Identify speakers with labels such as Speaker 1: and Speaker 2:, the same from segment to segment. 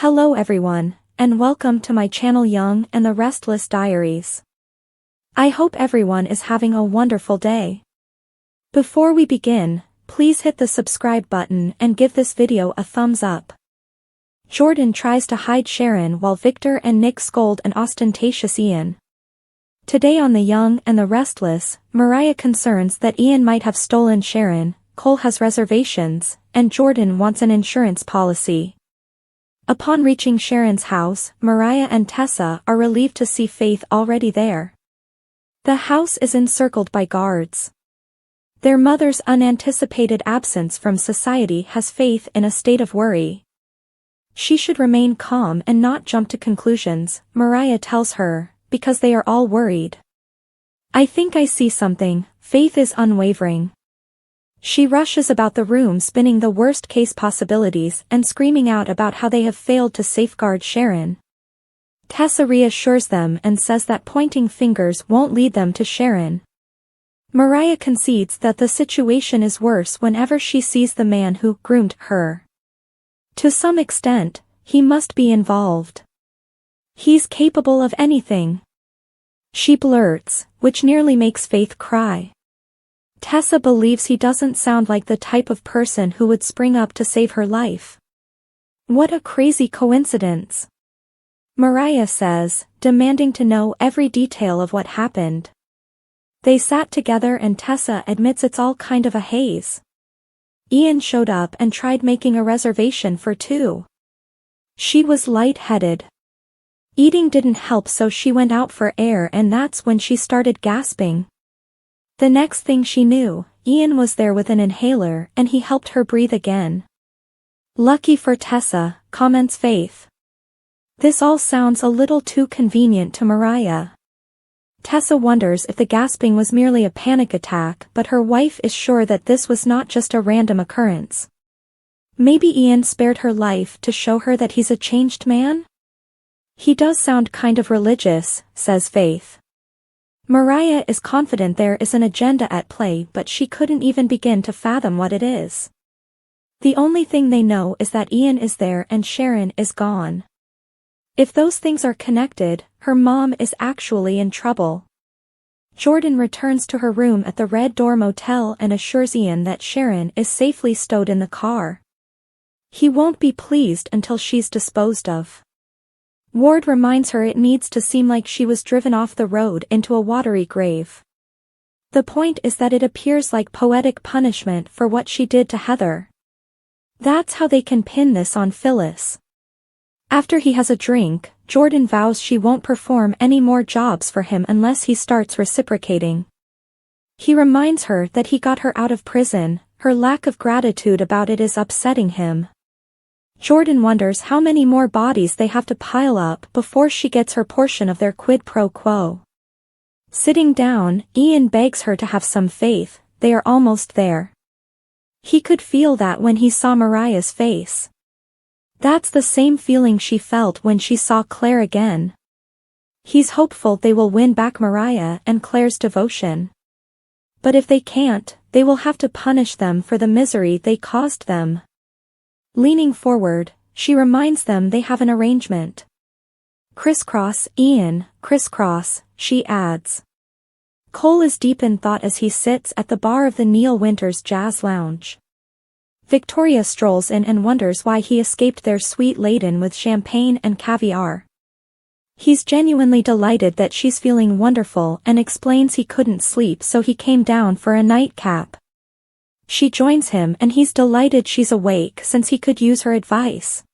Speaker 1: Hello everyone, and welcome to my channel Young and The Restless Diaries. I hope everyone is having a wonderful day. Before we begin, please hit the subscribe button and give this video a thumbs up. Jordan tries to hide Sharon while Victor and Nick scold an ostentatious Ian. Today on The Young and The Restless, Mariah concerns that Ian might have stolen Sharon, Cole has reservations, and Jordan wants an insurance policy. Upon reaching Sharon's house, Mariah and Tessa are relieved to see Faith already there. The house is encircled by guards. Their mother's unanticipated absence from society has Faith in a state of worry. She should remain calm and not jump to conclusions, Mariah tells her, because they are all worried. I think I see something, Faith is unwavering. She rushes about the room spinning the worst-case possibilities and screaming out about how they have failed to safeguard Sharon. Tessa reassures them and says that pointing fingers won't lead them to Sharon. Mariah concedes that the situation is worse whenever she sees the man who groomed her. To some extent, he must be involved. He's capable of anything. She blurts, which nearly makes Faith cry. Tessa believes he doesn't sound like the type of person who would spring up to save her life. What a crazy coincidence. Mariah says, demanding to know every detail of what happened. They sat together and Tessa admits it's all kind of a haze. Ian showed up and tried making a reservation for two. She was lightheaded. Eating didn't help, so she went out for air, and that's when she started gasping. The next thing she knew, Ian was there with an inhaler and he helped her breathe again. Lucky for Tessa, comments Faith. This all sounds a little too convenient to Mariah. Tessa wonders if the gasping was merely a panic attack, but her wife is sure that this was not just a random occurrence. Maybe Ian spared her life to show her that he's a changed man? He does sound kind of religious, says Faith. Mariah is confident there is an agenda at play, but she couldn't even begin to fathom what it is. The only thing they know is that Ian is there and Sharon is gone. If those things are connected, her mom is actually in trouble. Jordan returns to her room at the Red Door Motel and assures Ian that Sharon is safely stowed in the car. He won't be pleased until she's disposed of. Ward reminds her it needs to seem like she was driven off the road into a watery grave. The point is that it appears like poetic punishment for what she did to Heather. That's how they can pin this on Phyllis. After he has a drink, Jordan vows she won't perform any more jobs for him unless he starts reciprocating. He reminds her that he got her out of prison, her lack of gratitude about it is upsetting him. Jordan wonders how many more bodies they have to pile up before she gets her portion of their quid pro quo. Sitting down, Ian begs her to have some faith, they are almost there. He could feel that when he saw Mariah's face. That's the same feeling she felt when she saw Claire again. He's hopeful they will win back Mariah and Claire's devotion. But if they can't, they will have to punish them for the misery they caused them. Leaning forward, she reminds them they have an arrangement. Crisscross, Ian, crisscross, she adds. Cole is deep in thought as he sits at the bar of the Neil Winters Jazz Lounge. Victoria strolls in and wonders why he escaped their suite laden with champagne and caviar. He's genuinely delighted that she's feeling wonderful and explains he couldn't sleep so he came down for a nightcap. She joins him and he's delighted she's awake since he could use her advice.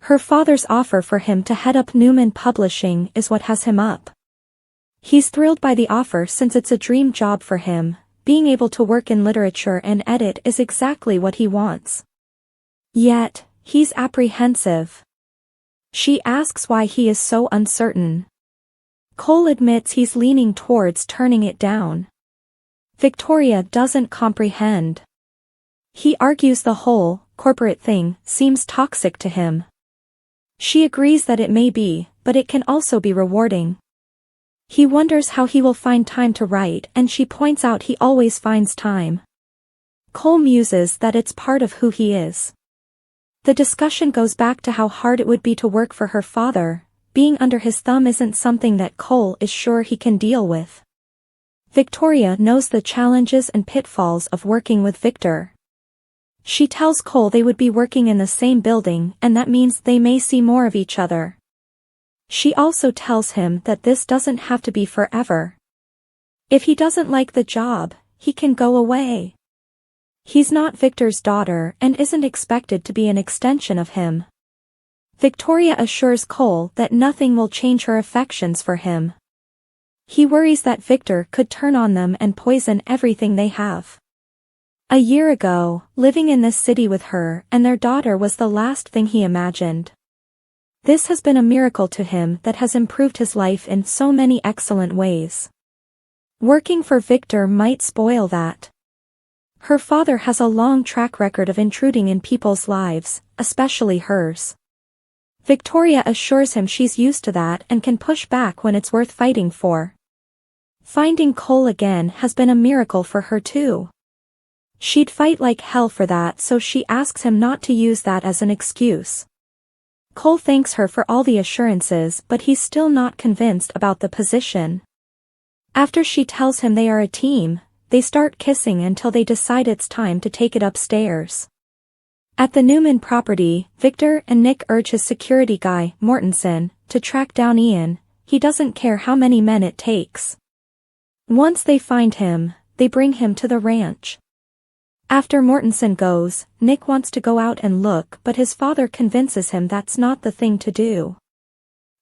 Speaker 1: Her father's offer for him to head up Newman Publishing is what has him up. He's thrilled by the offer since it's a dream job for him, being able to work in literature and edit is exactly what he wants. Yet, he's apprehensive. She asks why he is so uncertain. Cole admits he's leaning towards turning it down. Victoria doesn't comprehend. He argues the whole, corporate thing, seems toxic to him. She agrees that it may be, but it can also be rewarding. He wonders how he will find time to write and she points out he always finds time. Cole muses that it's part of who he is. The discussion goes back to how hard it would be to work for her father. Being under his thumb isn't something that Cole is sure he can deal with. Victoria knows the challenges and pitfalls of working with Victor. She tells Cole they would be working in the same building and that means they may see more of each other. She also tells him that this doesn't have to be forever. If he doesn't like the job, he can go away. He's not Victor's daughter and isn't expected to be an extension of him. Victoria assures Cole that nothing will change her affections for him. He worries that Victor could turn on them and poison everything they have. A year ago, living in this city with her and their daughter was the last thing he imagined. This has been a miracle to him that has improved his life in so many excellent ways. Working for Victor might spoil that. Her father has a long track record of intruding in people's lives, especially hers. Victoria assures him she's used to that and can push back when it's worth fighting for. Finding Cole again has been a miracle for her too. She'd fight like hell for that, so she asks him not to use that as an excuse. Cole thanks her for all the assurances, but he's still not convinced about the position. After she tells him they are a team, they start kissing until they decide it's time to take it upstairs. At the Newman property, Victor and Nick urge his security guy, Mortensen, to track down Ian. He doesn't care how many men it takes. Once they find him, they bring him to the ranch. After Mortensen goes, Nick wants to go out and look, but his father convinces him that's not the thing to do.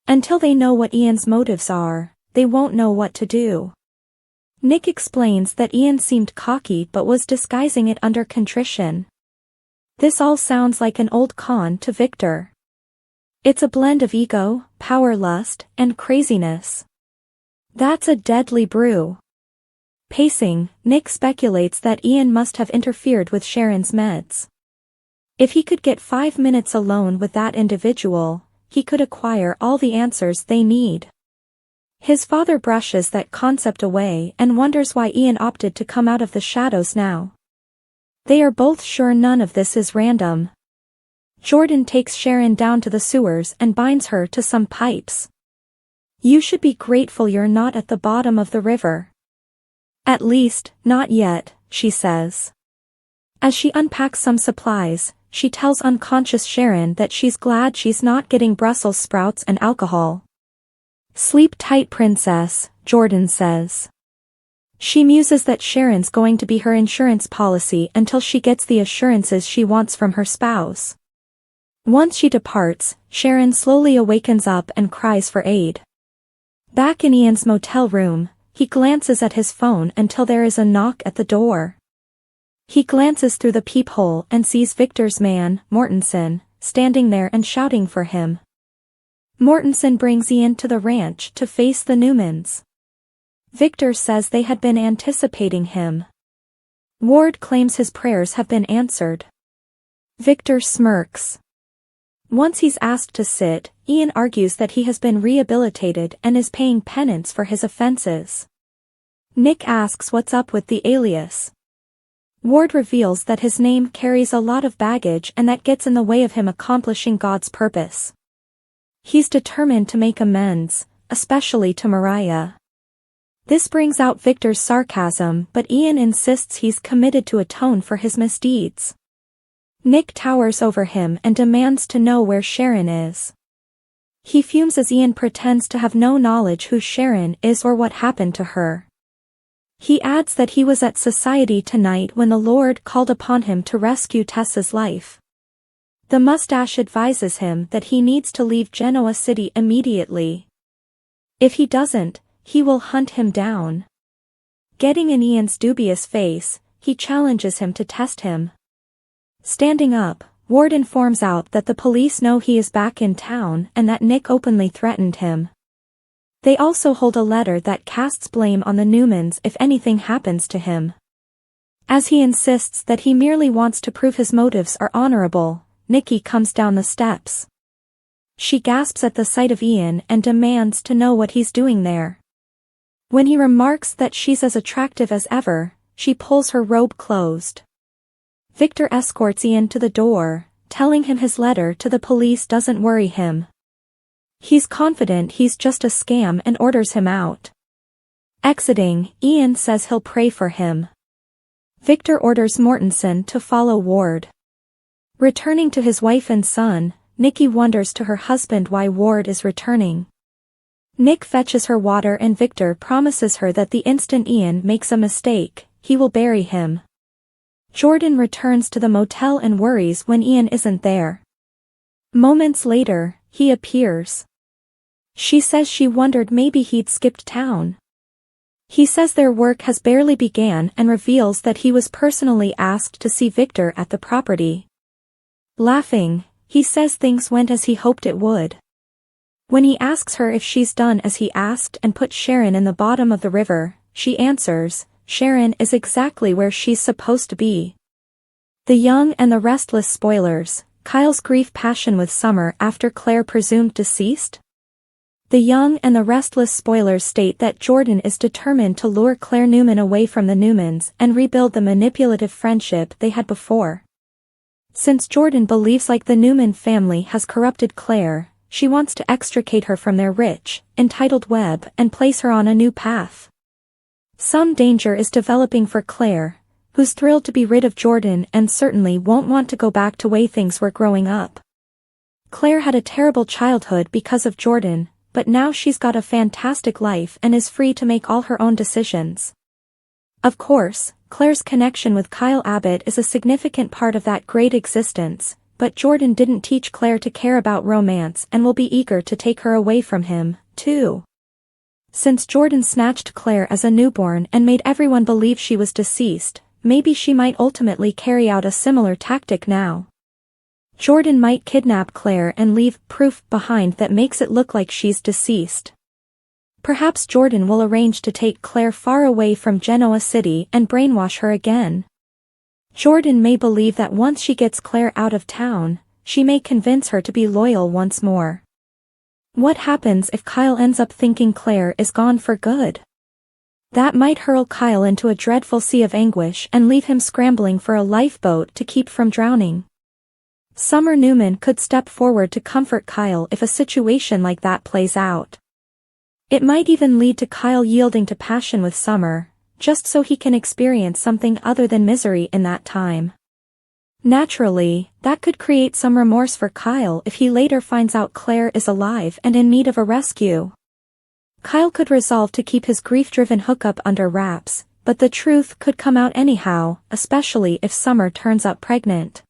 Speaker 1: Until they know what Ian's motives are, they won't know what to do. Nick explains that Ian seemed cocky but was disguising it under contrition. This all sounds like an old con to Victor. It's a blend of ego, power lust, and craziness. That's a deadly brew. Pacing, Nick speculates that Ian must have interfered with Sharon's meds. If he could get 5 minutes alone with that individual, he could acquire all the answers they need. His father brushes that concept away and wonders why Ian opted to come out of the shadows now. They are both sure none of this is random. Jordan takes Sharon down to the sewers and binds her to some pipes. You should be grateful you're not at the bottom of the river. At least, not yet, she says. As she unpacks some supplies, she tells unconscious Sharon that she's glad she's not getting Brussels sprouts and alcohol. Sleep tight, princess, Jordan says. She muses that Sharon's going to be her insurance policy until she gets the assurances she wants from her spouse. Once she departs, Sharon slowly awakens up and cries for aid. Back in Ian's motel room, he glances at his phone until there is a knock at the door. He glances through the peephole and sees Victor's man, Mortensen, standing there and shouting for him. Mortensen brings Ian to the ranch to face the Newmans. Victor says they had been anticipating him. Ward claims his prayers have been answered. Victor smirks. Once he's asked to sit, Ian argues that he has been rehabilitated and is paying penance for his offenses. Nick asks what's up with the alias. Ward reveals that his name carries a lot of baggage and that gets in the way of him accomplishing God's purpose. He's determined to make amends, especially to Mariah. This brings out Victor's sarcasm, but Ian insists he's committed to atone for his misdeeds. Nick towers over him and demands to know where Sharon is. He fumes as Ian pretends to have no knowledge who Sharon is or what happened to her. He adds that he was at society tonight when the Lord called upon him to rescue Tessa's life. The mustache advises him that he needs to leave Genoa City immediately. If he doesn't, he will hunt him down. Getting in Ian's dubious face, he challenges him to test him. Standing up, Ward informs out that the police know he is back in town and that Nick openly threatened him. They also hold a letter that casts blame on the Newmans if anything happens to him. As he insists that he merely wants to prove his motives are honorable, Nikki comes down the steps. She gasps at the sight of Ian and demands to know what he's doing there. When he remarks that she's as attractive as ever, she pulls her robe closed. Victor escorts Ian to the door, telling him his letter to the police doesn't worry him. He's confident he's just a scam and orders him out. Exiting, Ian says he'll pray for him. Victor orders Mortensen to follow Ward. Returning to his wife and son, Nikki wonders to her husband why Ward is returning. Nick fetches her water and Victor promises her that the instant Ian makes a mistake, he will bury him. Jordan returns to the motel and worries when Ian isn't there. Moments later, he appears. She says she wondered maybe he'd skipped town. He says their work has barely began and reveals that he was personally asked to see Victor at the property. Laughing, he says things went as he hoped it would. When he asks her if she's done as he asked and put Sharon in the bottom of the river, she answers, Sharon is exactly where she's supposed to be. The Young and the Restless spoilers, Kyle's grief passion with Summer after Claire presumed deceased? The Young and the Restless spoilers state that Jordan is determined to lure Claire Newman away from the Newmans and rebuild the manipulative friendship they had before. Since Jordan believes like the Newman family has corrupted Claire, she wants to extricate her from their rich, entitled web and place her on a new path. Some danger is developing for Claire, who's thrilled to be rid of Jordan and certainly won't want to go back to way things were growing up. Claire had a terrible childhood because of Jordan, but now she's got a fantastic life and is free to make all her own decisions. Of course, Claire's connection with Kyle Abbott is a significant part of that great existence, but Jordan didn't teach Claire to care about romance and will be eager to take her away from him, too. Since Jordan snatched Claire as a newborn and made everyone believe she was deceased, maybe she might ultimately carry out a similar tactic now. Jordan might kidnap Claire and leave proof behind that makes it look like she's deceased. Perhaps Jordan will arrange to take Claire far away from Genoa City and brainwash her again. Jordan may believe that once she gets Claire out of town, she may convince her to be loyal once more. What happens if Kyle ends up thinking Claire is gone for good? That might hurl Kyle into a dreadful sea of anguish and leave him scrambling for a lifeboat to keep from drowning. Summer Newman could step forward to comfort Kyle if a situation like that plays out. It might even lead to Kyle yielding to passion with Summer, just so he can experience something other than misery in that time. Naturally, that could create some remorse for Kyle if he later finds out Claire is alive and in need of a rescue. Kyle could resolve to keep his grief-driven hookup under wraps, but the truth could come out anyhow, especially if Summer turns up pregnant.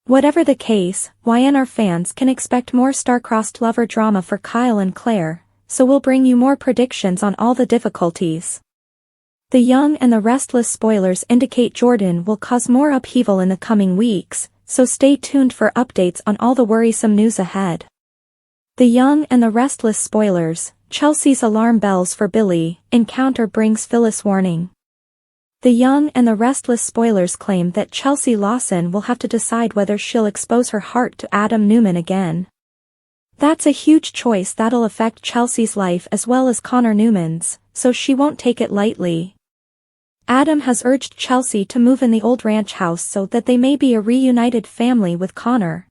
Speaker 1: Whatever the case, YNR fans can expect more star-crossed lover drama for Kyle and Claire, so we'll bring you more predictions on all the difficulties. The Young and the Restless spoilers indicate Jordan will cause more upheaval in the coming weeks, so stay tuned for updates on all the worrisome news ahead. The Young and the Restless spoilers, Chelsea's alarm bells for Billy, encounter brings Phyllis warning. The Young and the Restless spoilers claim that Chelsea Lawson will have to decide whether she'll expose her heart to Adam Newman again. That's a huge choice that'll affect Chelsea's life as well as Connor Newman's, so she won't take it lightly. Adam has urged Chelsea to move in the old ranch house so that they may be a reunited family with Connor.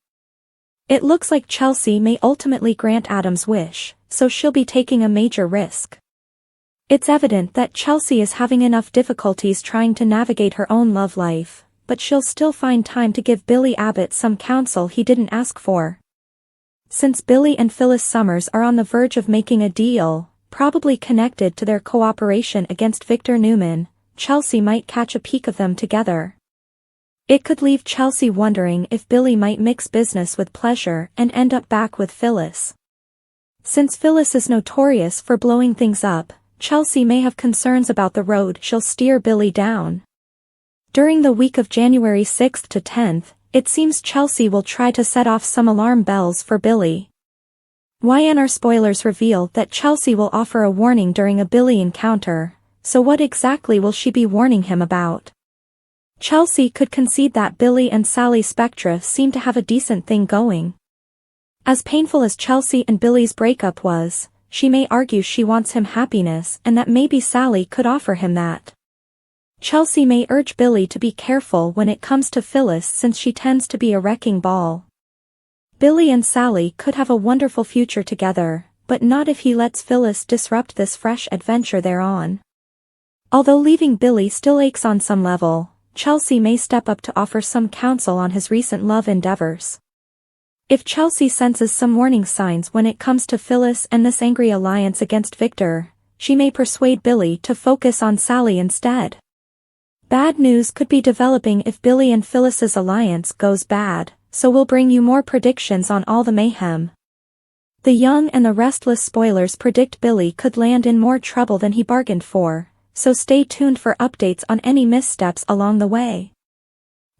Speaker 1: It looks like Chelsea may ultimately grant Adam's wish, so she'll be taking a major risk. It's evident that Chelsea is having enough difficulties trying to navigate her own love life, but she'll still find time to give Billy Abbott some counsel he didn't ask for. Since Billy and Phyllis Summers are on the verge of making a deal, probably connected to their cooperation against Victor Newman, Chelsea might catch a peek of them together. It could leave Chelsea wondering if Billy might mix business with pleasure and end up back with Phyllis. Since Phyllis is notorious for blowing things up, Chelsea may have concerns about the road she'll steer Billy down. During the week of January 6th to 10th, it seems Chelsea will try to set off some alarm bells for Billy. YNR spoilers reveal that Chelsea will offer a warning during a Billy encounter, so what exactly will she be warning him about? Chelsea could concede that Billy and Sally Spectra seem to have a decent thing going. As painful as Chelsea and Billy's breakup was, she may argue she wants him happiness and that maybe Sally could offer him that. Chelsea may urge Billy to be careful when it comes to Phyllis since she tends to be a wrecking ball. Billy and Sally could have a wonderful future together, but not if he lets Phyllis disrupt this fresh adventure they're on. Although leaving Billy still aches on some level, Chelsea may step up to offer some counsel on his recent love endeavors. If Chelsea senses some warning signs when it comes to Phyllis and this angry alliance against Victor, she may persuade Billy to focus on Sally instead. Bad news could be developing if Billy and Phyllis's alliance goes bad, so we'll bring you more predictions on all the mayhem. The Young and the Restless spoilers predict Billy could land in more trouble than he bargained for, so stay tuned for updates on any missteps along the way.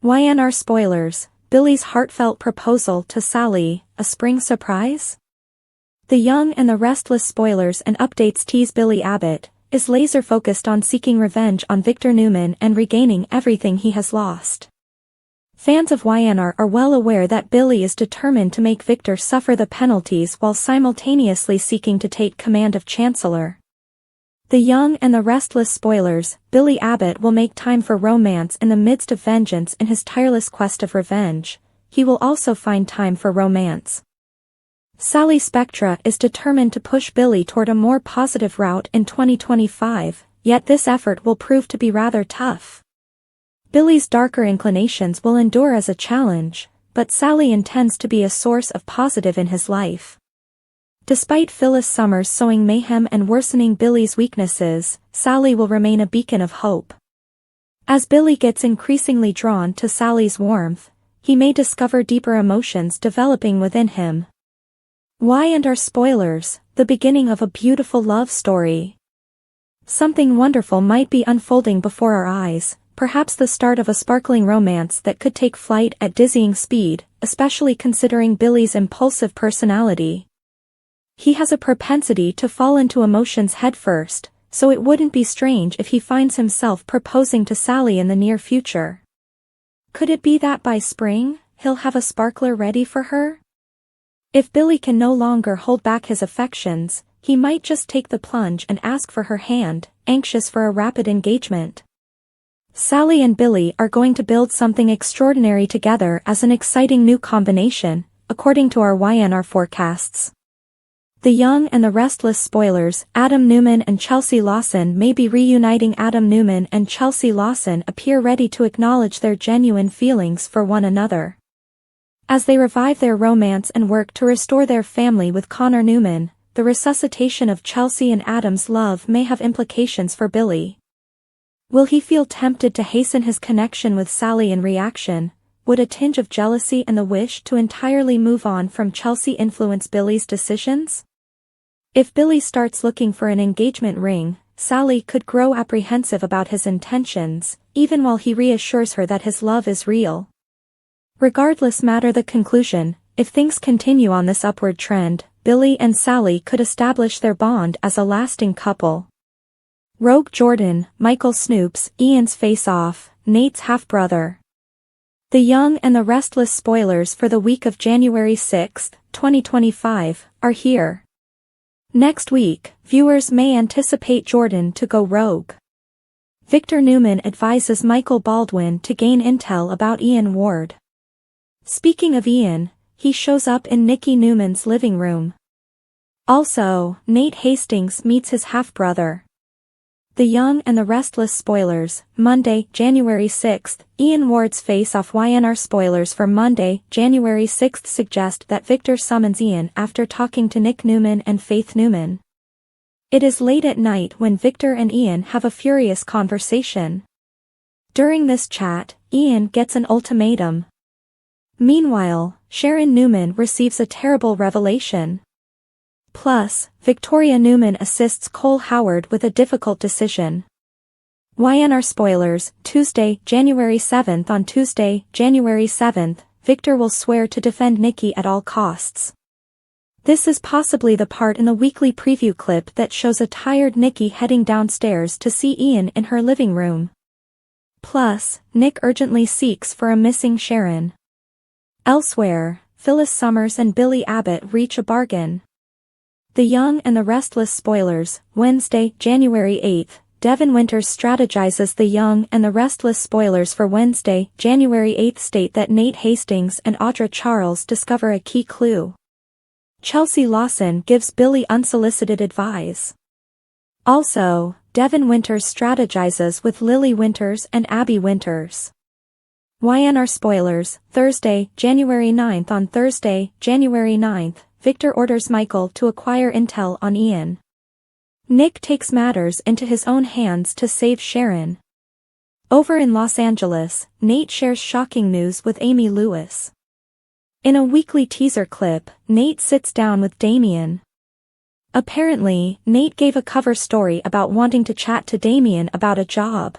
Speaker 1: YNR spoilers, Billy's heartfelt proposal to Sally, a spring surprise? The Young and the Restless spoilers and updates tease Billy Abbott is laser-focused on seeking revenge on Victor Newman and regaining everything he has lost. Fans of YNR are well aware that Billy is determined to make Victor suffer the penalties while simultaneously seeking to take command of Chancellor. The Young and the Restless spoilers, Billy Abbott will make time for romance in the midst of vengeance in his tireless quest of revenge. He will also find time for romance. Sally Spectra is determined to push Billy toward a more positive route in 2025, yet this effort will prove to be rather tough. Billy's darker inclinations will endure as a challenge, but Sally intends to be a source of positive in his life. Despite Phyllis Summers sowing mayhem and worsening Billy's weaknesses, Sally will remain a beacon of hope. As Billy gets increasingly drawn to Sally's warmth, he may discover deeper emotions developing within him. YNR spoilers, the beginning of a beautiful love story. Something wonderful might be unfolding before our eyes, perhaps the start of a sparkling romance that could take flight at dizzying speed, especially considering Billy's impulsive personality. He has a propensity to fall into emotions headfirst, so it wouldn't be strange if he finds himself proposing to Sally in the near future. Could it be that by spring, he'll have a sparkler ready for her? If Billy can no longer hold back his affections, he might just take the plunge and ask for her hand, anxious for a rapid engagement. Sally and Billy are going to build something extraordinary together as an exciting new combination, according to our YNR forecasts. The Young and the Restless spoilers, Adam Newman and Chelsea Lawson may be reuniting. Adam Newman and Chelsea Lawson appear ready to acknowledge their genuine feelings for one another. As they revive their romance and work to restore their family with Connor Newman, the resuscitation of Chelsea and Adam's love may have implications for Billy. Will he feel tempted to hasten his connection with Sally in reaction? Would a tinge of jealousy and the wish to entirely move on from Chelsea influence Billy's decisions? If Billy starts looking for an engagement ring, Sally could grow apprehensive about his intentions, even while he reassures her that his love is real. Regardless matter the conclusion, if things continue on this upward trend, Billy and Sally could establish their bond as a lasting couple. Rogue Jordan, Michael Snoops, Ian's face-off, Nate's half-brother. The Young and the Restless spoilers for the week of January 6, 2025, are here. Next week, viewers may anticipate Jordan to go rogue. Victor Newman advises Michael Baldwin to gain intel about Ian Ward. Speaking of Ian, he shows up in Nikki Newman's living room. Also, Nate Hastings meets his half-brother. The Young and the Restless spoilers, Monday, January 6th, Ian Ward's face-off. YNR spoilers for Monday, January 6th suggest that Victor summons Ian after talking to Nick Newman and Faith Newman. It is late at night when Victor and Ian have a furious conversation. During this chat, Ian gets an ultimatum. Meanwhile, Sharon Newman receives a terrible revelation. Plus, Victoria Newman assists Cole Howard with a difficult decision. YNR spoilers, Tuesday, January 7th. On Tuesday, January 7th, Victor will swear to defend Nikki at all costs. This is possibly the part in the weekly preview clip that shows a tired Nikki heading downstairs to see Ian in her living room. Plus, Nick urgently seeks for a missing Sharon. Elsewhere, Phyllis Summers and Billy Abbott reach a bargain. The Young and the Restless spoilers, Wednesday, January 8th, Devin Winters strategizes. The Young and the Restless spoilers for Wednesday, January 8 state that Nate Hastings and Audra Charles discover a key clue. Chelsea Lawson gives Billy unsolicited advice. Also, Devin Winters strategizes with Lily Winters and Abby Winters. YNR spoilers, Thursday, January 9. On Thursday, January 9, Victor orders Michael to acquire intel on Ian. Nick takes matters into his own hands to save Sharon. Over in Los Angeles, Nate shares shocking news with Amy Lewis. In a weekly teaser clip, Nate sits down with Damien. Apparently, Nate gave a cover story about wanting to chat to Damien about a job.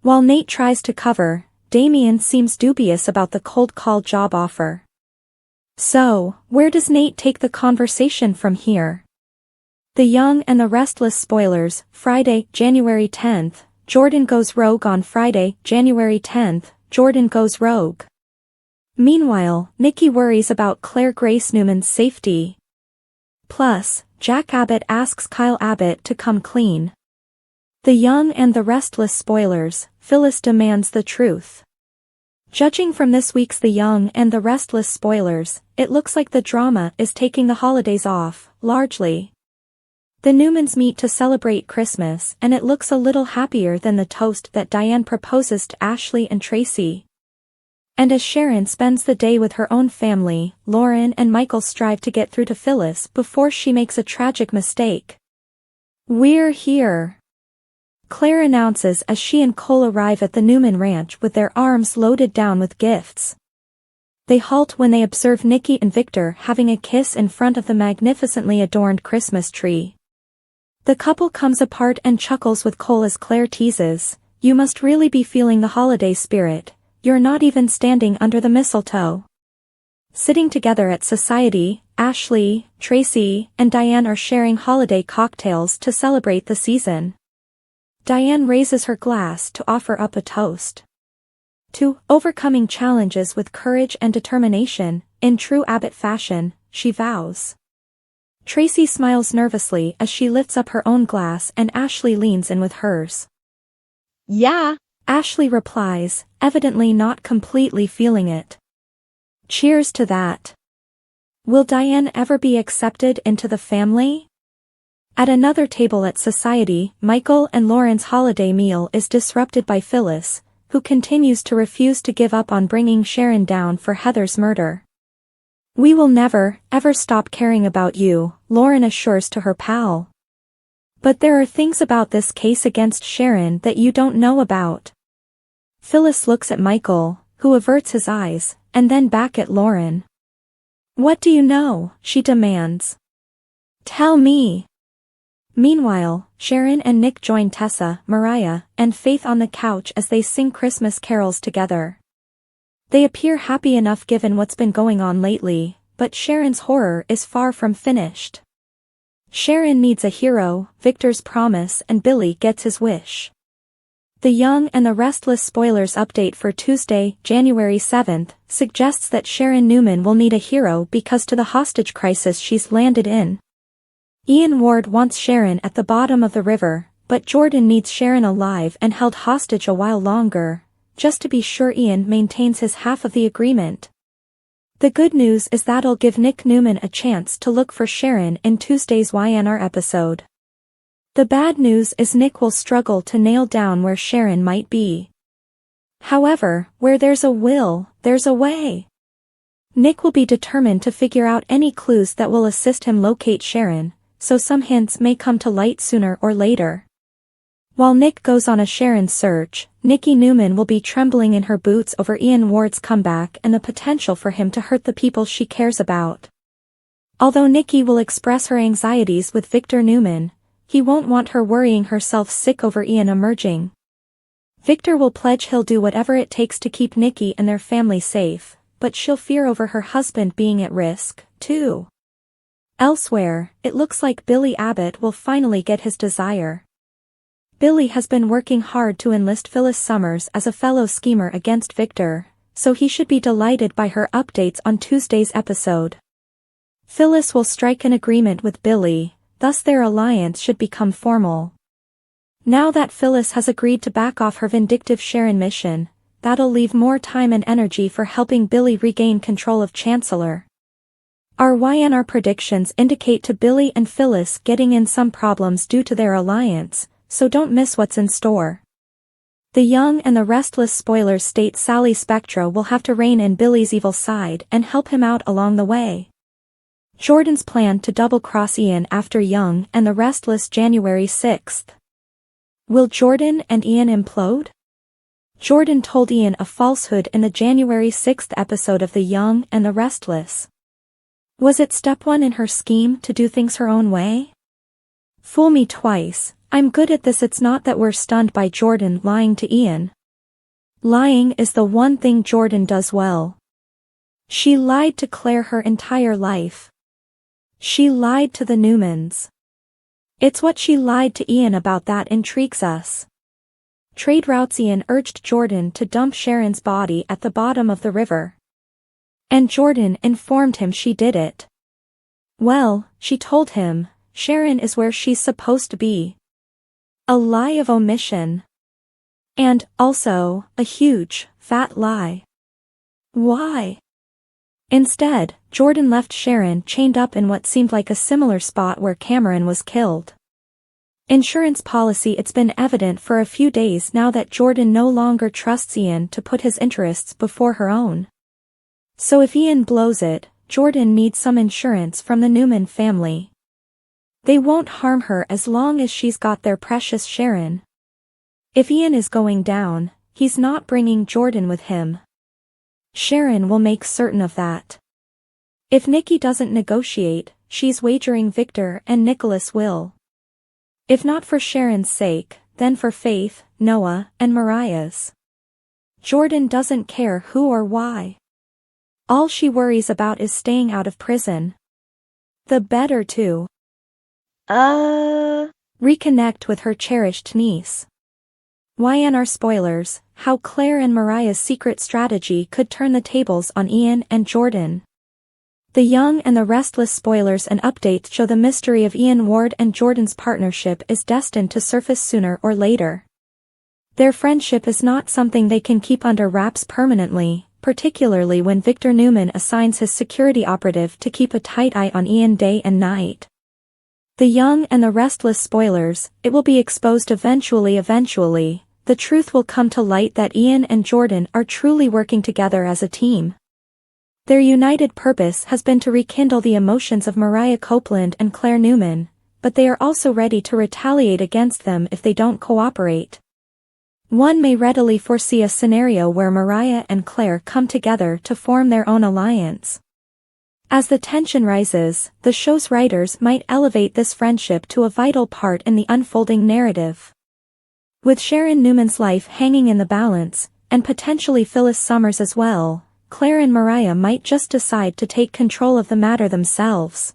Speaker 1: While Nate tries to cover, Damien seems dubious about the cold call job offer. So, where does Nate take the conversation from here? The Young and the Restless spoilers, Friday, January 10, Jordan goes rogue. On Friday, January 10, Jordan goes rogue. Meanwhile, Nikki worries about Claire Grace Newman's safety. Plus, Jack Abbott asks Kyle Abbott to come clean. The Young and the Restless spoilers, Phyllis demands the truth. Judging from this week's The Young and the Restless spoilers, it looks like the drama is taking the holidays off, largely. The Newmans meet to celebrate Christmas, and it looks a little happier than the toast that Diane proposes to Ashley and Tracy. And as Sharon spends the day with her own family, Lauren and Michael strive to get through to Phyllis before she makes a tragic mistake. "We're here," Claire announces as she and Cole arrive at the Newman ranch with their arms loaded down with gifts. They halt when they observe Nikki and Victor having a kiss in front of the magnificently adorned Christmas tree. The couple comes apart and chuckles with Cole as Claire teases, "You must really be feeling the holiday spirit. You're not even standing under the mistletoe." Sitting together at society, Ashley, Tracy, and Diane are sharing holiday cocktails to celebrate the season. Diane raises her glass to offer up a toast to overcoming challenges with courage and determination. In true Abbott fashion, she vows. Tracy smiles nervously as she lifts up her own glass and Ashley leans in with hers. "Yeah," Ashley replies, evidently not completely feeling it. "Cheers to that." Will Diane ever be accepted into the family? At another table at society, Michael and Lauren's holiday meal is disrupted by Phyllis, who continues to refuse to give up on bringing Sharon down for Heather's murder. "We will never, ever stop caring about you," Lauren assures to her pal. "But there are things about this case against Sharon that you don't know about." Phyllis looks at Michael, who averts his eyes, and then back at Lauren. "What do you know?" she demands. "Tell me." Meanwhile, Sharon and Nick join Tessa, Mariah, and Faith on the couch as they sing Christmas carols together. They appear happy enough given what's been going on lately, but Sharon's horror is far from finished. Sharon needs a hero, Victor's promise, and Billy gets his wish. The Young and the Restless spoilers update for Tuesday, January 7, suggests that Sharon Newman will need a hero because to the hostage crisis she's landed in. Ian Ward wants Sharon at the bottom of the river, but Jordan needs Sharon alive and held hostage a while longer, just to be sure Ian maintains his half of the agreement. The good news is that'll give Nick Newman a chance to look for Sharon in Tuesday's YNR episode. The bad news is Nick will struggle to nail down where Sharon might be. However, where there's a will, there's a way. Nick will be determined to figure out any clues that will assist him locate Sharon, so some hints may come to light sooner or later. While Nick goes on a Sharon search, Nikki Newman will be trembling in her boots over Ian Ward's comeback and the potential for him to hurt the people she cares about. Although Nikki will express her anxieties with Victor Newman, he won't want her worrying herself sick over Ian emerging. Victor will pledge he'll do whatever it takes to keep Nikki and their family safe, but she'll fear over her husband being at risk, too. Elsewhere, it looks like Billy Abbott will finally get his desire. Billy has been working hard to enlist Phyllis Summers as a fellow schemer against Victor, so he should be delighted by her updates on Tuesday's episode. Phyllis will strike an agreement with Billy, thus their alliance should become formal. Now that Phyllis has agreed to back off her vindictive Sharon mission, that'll leave more time and energy for helping Billy regain control of Chancellor. Our YNR predictions indicate to Billy and Phyllis getting in some problems due to their alliance, so don't miss what's in store. The Young and the Restless spoilers state Sally Spectra will have to rein in Billy's evil side and help him out along the way. Jordan's plan to double-cross Ian after Young and the Restless January 6th. Will Jordan and Ian implode? Jordan told Ian a falsehood in the January 6th episode of The Young and the Restless. Was it step one in her scheme to do things her own way? Fool me twice, I'm good at this. It's not that we're stunned by Jordan lying to Ian. Lying is the one thing Jordan does well. She lied to Claire her entire life. She lied to the Newmans. It's what she lied to Ian about that intrigues us. Trade routes. Ian urged Jordan to dump Sharon's body at the bottom of the river. And Jordan informed him she did it. Well, she told him, Sharon is where she's supposed to be. A lie of omission. And, also, a huge, fat lie. Why? Instead, Jordan left Sharon chained up in what seemed like a similar spot where Cameron was killed. Insurance policy. It's been evident for a few days now that Jordan no longer trusts Ian to put his interests before her own. So if Ian blows it, Jordan needs some insurance from the Newman family. They won't harm her as long as she's got their precious Sharon. If Ian is going down, he's not bringing Jordan with him. Sharon will make certain of that. If Nikki doesn't negotiate, she's wagering Victor and Nicholas will. If not for Sharon's sake, then for Faith, Noah, and Mariah's. Jordan doesn't care who or why. All she worries about is staying out of prison. The better to reconnect with her cherished niece. YNR spoilers, how Claire and Mariah's secret strategy could turn the tables on Ian and Jordan. The Young and the Restless spoilers and updates show the mystery of Ian Ward and Jordan's partnership is destined to surface sooner or later. Their friendship is not something they can keep under wraps permanently, particularly when Victor Newman assigns his security operative to keep a tight eye on Ian day and night. The Young and the Restless spoilers, it will be exposed eventually. The truth will come to light that Ian and Jordan are truly working together as a team. Their united purpose has been to rekindle the emotions of Mariah Copeland and Claire Newman, but they are also ready to retaliate against them if they don't cooperate. One may readily foresee a scenario where Mariah and Claire come together to form their own alliance. As the tension rises, the show's writers might elevate this friendship to a vital part in the unfolding narrative. With Sharon Newman's life hanging in the balance, and potentially Phyllis Summers as well, Claire and Mariah might just decide to take control of the matter themselves.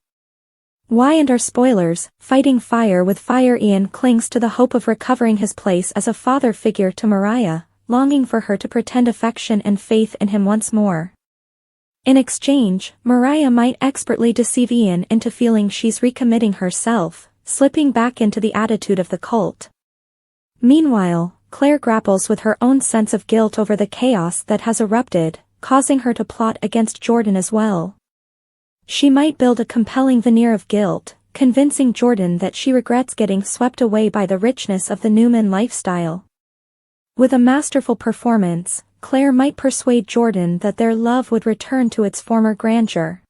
Speaker 1: Y&R spoilers, fighting fire with fire. Ian clings to the hope of recovering his place as a father figure to Mariah, longing for her to pretend affection and faith in him once more. In exchange, Mariah might expertly deceive Ian into feeling she's recommitting herself, slipping back into the attitude of the cult. Meanwhile, Claire grapples with her own sense of guilt over the chaos that has erupted, causing her to plot against Jordan as well. She might build a compelling veneer of guilt, convincing Jordan that she regrets getting swept away by the richness of the Newman lifestyle. With a masterful performance, Claire might persuade Jordan that their love would return to its former grandeur.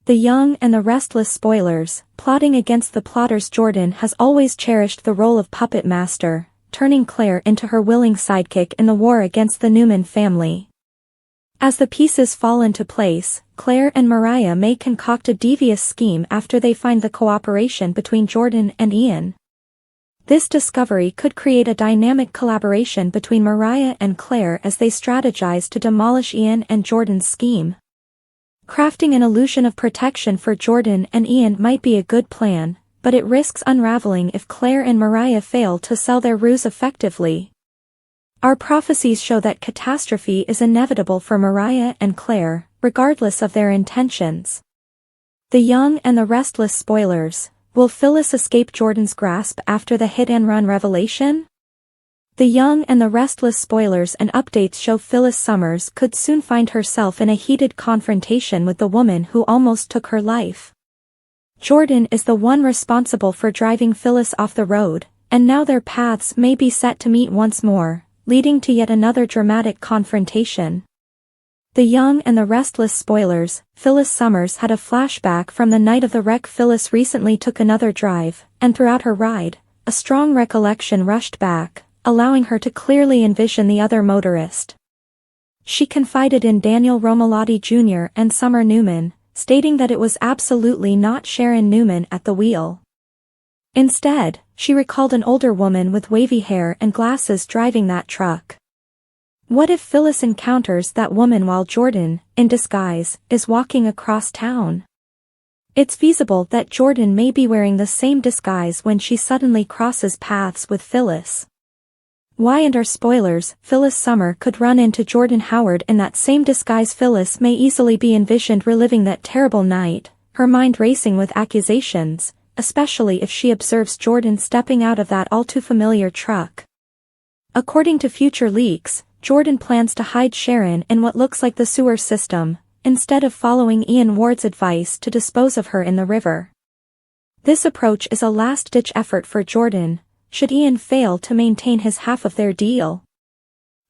Speaker 1: The Young and the Restless spoilers, plotting against the plotters. Jordan has always cherished the role of puppet master, turning Claire into her willing sidekick in the war against the Newman family. As the pieces fall into place, Claire and Mariah may concoct a devious scheme after they find the cooperation between Jordan and Ian. This discovery could create a dynamic collaboration between Mariah and Claire as they strategize to demolish Ian and Jordan's scheme. Crafting an illusion of protection for Jordan and Ian might be a good plan, but it risks unraveling if Claire and Mariah fail to sell their ruse effectively. Our prophecies show that catastrophe is inevitable for Mariah and Claire, regardless of their intentions. The Young and the Restless spoilers, will Phyllis escape Jordan's grasp after the hit-and-run revelation? The Young and the Restless spoilers and updates show Phyllis Summers could soon find herself in a heated confrontation with the woman who almost took her life. Jordan is the one responsible for driving Phyllis off the road, and now their paths may be set to meet once more, leading to yet another dramatic confrontation. The Young and the Restless spoilers, Phyllis Summers had a flashback from the night of the wreck. Phyllis recently took another drive, and throughout her ride, a strong recollection rushed back, allowing her to clearly envision the other motorist. She confided in Daniel Romalotti Jr. and Summer Newman, stating that it was absolutely not Sharon Newman at the wheel. Instead, she recalled an older woman with wavy hair and glasses driving that truck. What if Phyllis encounters that woman while Jordan, in disguise, is walking across town? It's feasible that Jordan may be wearing the same disguise when she suddenly crosses paths with Phyllis. Why and our spoilers, Phyllis Summer could run into Jordan Howard in that same disguise. Phyllis may easily be envisioned reliving that terrible night, her mind racing with accusations, especially if she observes Jordan stepping out of that all-too-familiar truck. According to future leaks, Jordan plans to hide Sharon in what looks like the sewer system, instead of following Ian Ward's advice to dispose of her in the river. This approach is a last-ditch effort for Jordan, should Ian fail to maintain his half of their deal.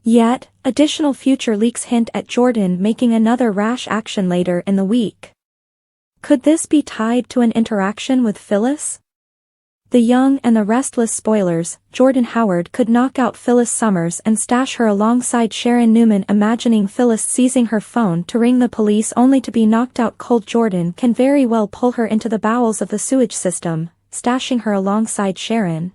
Speaker 1: Yet, additional future leaks hint at Jordan making another rash action later in the week. Could this be tied to an interaction with Phyllis? The Young and the Restless spoilers, Jordan Howard could knock out Phyllis Summers and stash her alongside Sharon Newman. Imagining Phyllis seizing her phone to ring the police only to be knocked out cold. Jordan can very well pull her into the bowels of the sewage system, stashing her alongside Sharon.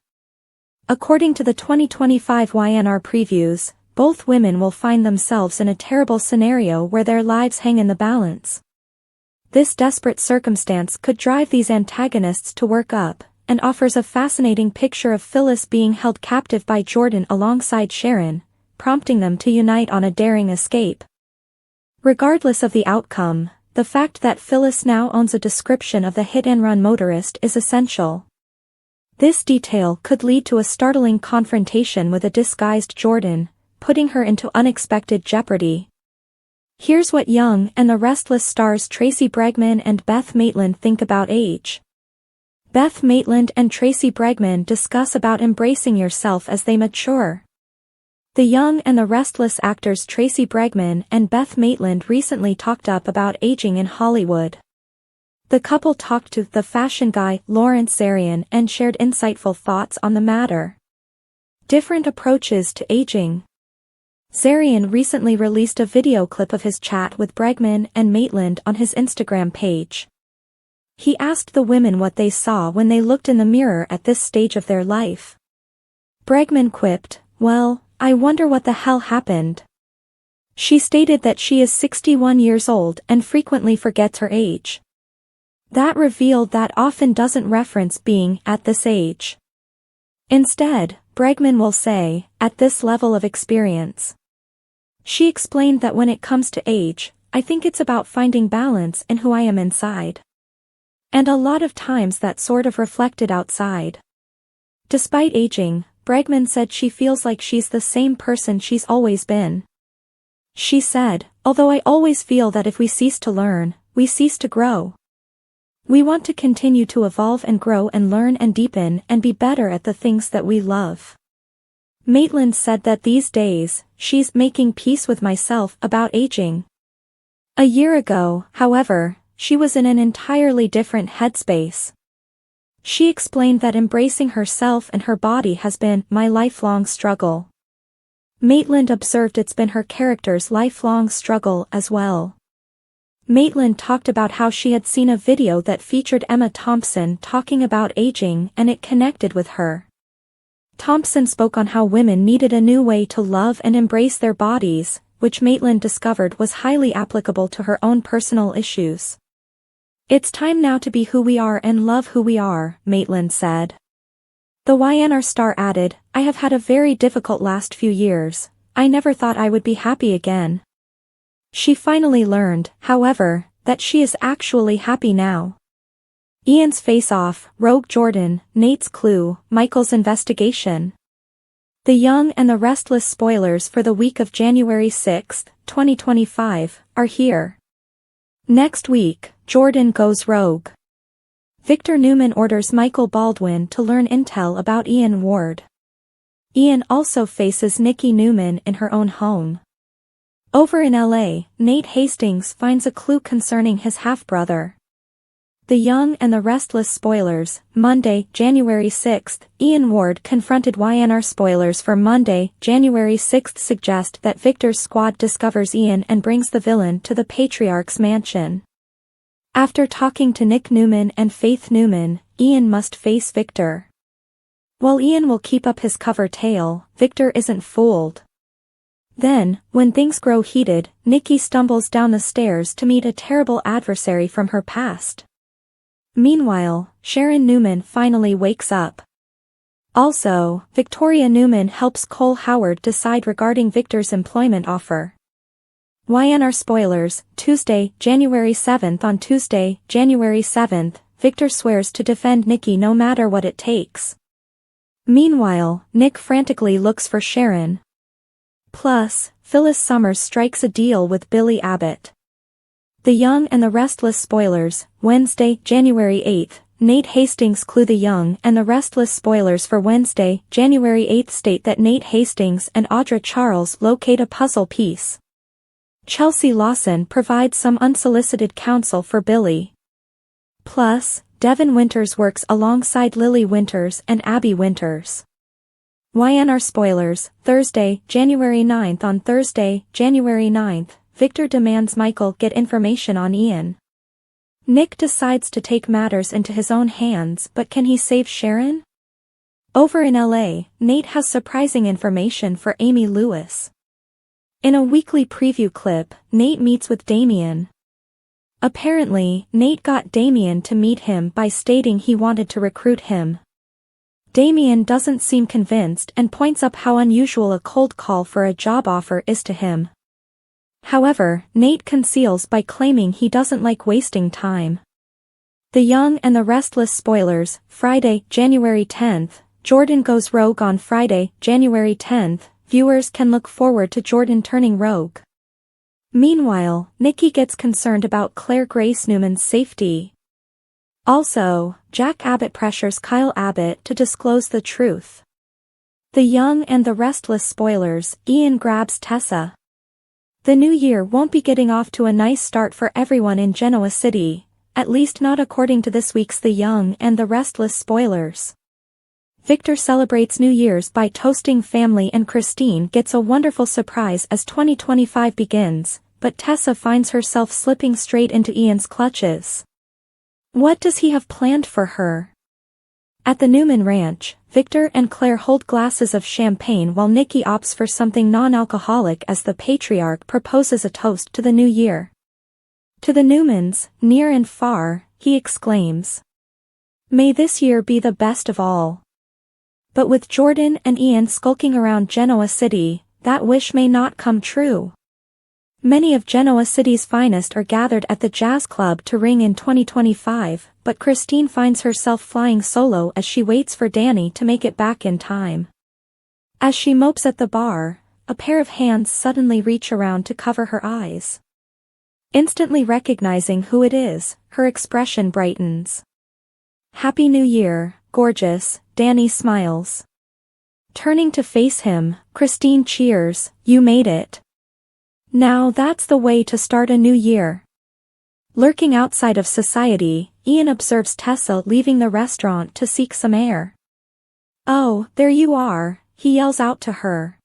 Speaker 1: According to the 2025 YNR previews, both women will find themselves in a terrible scenario where their lives hang in the balance. This desperate circumstance could drive these antagonists to work up, and offers a fascinating picture of Phyllis being held captive by Jordan alongside Sharon, prompting them to unite on a daring escape. Regardless of the outcome, the fact that Phyllis now owns a description of the hit-and-run motorist is essential. This detail could lead to a startling confrontation with a disguised Jordan, putting her into unexpected jeopardy. Here's what Young and the Restless stars Tracy Bregman and Beth Maitland think about age. Beth Maitland and Tracy Bregman discuss about embracing yourself as they mature. The Young and the Restless actors Tracy Bregman and Beth Maitland recently talked up about aging in Hollywood. The couple talked to The Fashion Guy, Lawrence Zarian, and shared insightful thoughts on the matter. Different approaches to aging. Zarian recently released a video clip of his chat with Bregman and Maitland on his Instagram page. He asked the women what they saw when they looked in the mirror at this stage of their life. Bregman quipped, "Well, I wonder what the hell happened." She stated that she is 61 years old and frequently forgets her age. That revealed that often doesn't reference being at this age. Instead, Bregman will say, at this level of experience. She explained that when it comes to age, I think it's about finding balance in who I am inside. And a lot of times that sort of reflected outside. Despite aging, Bregman said she feels like she's the same person she's always been. She said, "Although I always feel that if we cease to learn, we cease to grow. We want to continue to evolve and grow and learn and deepen and be better at the things that we love." Maitland said that these days, she's making peace with myself about aging. A year ago, however, she was in an entirely different headspace. She explained that embracing herself and her body has been my lifelong struggle. Maitland observed it's been her character's lifelong struggle as well. Maitland talked about how she had seen a video that featured Emma Thompson talking about aging and it connected with her. Thompson spoke on how women needed a new way to love and embrace their bodies, which Maitland discovered was highly applicable to her own personal issues. "It's time now to be who we are and love who we are," Maitland said. The YNR star added, "I have had a very difficult last few years. I never thought I would be happy again." She finally learned, however, that she is actually happy now. Ian's face-off, Rogue Jordan, Nate's clue, Michael's investigation. The Young and the Restless spoilers for the week of January 6, 2025, are here. Next week, Jordan goes rogue. Victor Newman orders Michael Baldwin to learn intel about Ian Ward. Ian also faces Nikki Newman in her own home. Over in LA, Nate Hastings finds a clue concerning his half-brother. The Young and the Restless spoilers, Monday, January 6, Ian Ward confronted YNR spoilers for Monday, January 6 suggest that Victor's squad discovers Ian and brings the villain to the Patriarch's mansion. After talking to Nick Newman and Faith Newman, Ian must face Victor. While Ian will keep up his cover tale, Victor isn't fooled. Then, when things grow heated, Nikki stumbles down the stairs to meet a terrible adversary from her past. Meanwhile, Sharon Newman finally wakes up. Also, Victoria Newman helps Cole Howard decide regarding Victor's employment offer. YNR spoilers, Tuesday, January 7. On Tuesday, January 7, Victor swears to defend Nikki no matter what it takes. Meanwhile, Nick frantically looks for Sharon. Plus, Phyllis Summers strikes a deal with Billy Abbott. The Young and the Restless spoilers, Wednesday, January 8, Nate Hastings clue. The Young and the Restless spoilers for Wednesday, January 8 state that Nate Hastings and Audra Charles locate a puzzle piece. Chelsea Lawson provides some unsolicited counsel for Billy. Plus, Devin Winters works alongside Lily Winters and Abby Winters. YNR spoilers, Thursday, January 9. On Thursday, January 9, Victor demands Michael get information on Ian. Nick decides to take matters into his own hands, but can he save Sharon? Over in LA, Nate has surprising information for Amy Lewis. In a weekly preview clip, Nate meets with Damien. Apparently, Nate got Damien to meet him by stating he wanted to recruit him. Damien doesn't seem convinced and points up how unusual a cold call for a job offer is to him. However, Nate conceals by claiming he doesn't like wasting time. The Young and the Restless spoilers, Friday, January 10, Jordan goes rogue. On Friday, January 10, viewers can look forward to Jordan turning rogue. Meanwhile, Nikki gets concerned about Claire Grace Newman's safety. Also, Jack Abbott pressures Kyle Abbott to disclose the truth. The Young and the Restless spoilers, Ian grabs Tessa. The new year won't be getting off to a nice start for everyone in Genoa City, at least not according to this week's The Young and the Restless spoilers. Victor celebrates New Year's by toasting family and Christine gets a wonderful surprise as 2025 begins, but Tessa finds herself slipping straight into Ian's clutches. What does he have planned for her? At the Newman Ranch, Victor and Claire hold glasses of champagne while Nikki opts for something non-alcoholic as the patriarch proposes a toast to the new year. To the Newmans, near and far, he exclaims, "May this year be the best of all." But with Jordan and Ian skulking around Genoa City, that wish may not come true. Many of Genoa City's finest are gathered at the jazz club to ring in 2025, but Christine finds herself flying solo as she waits for Danny to make it back in time. As she mopes at the bar, a pair of hands suddenly reach around to cover her eyes. Instantly recognizing who it is, her expression brightens. "Happy New Year, gorgeous," Danny smiles. Turning to face him, Christine cheers, "You made it. Now that's the way to start a new year." Lurking outside of society, Ian observes Tessa leaving the restaurant to seek some air. "Oh, there you are," he yells out to her.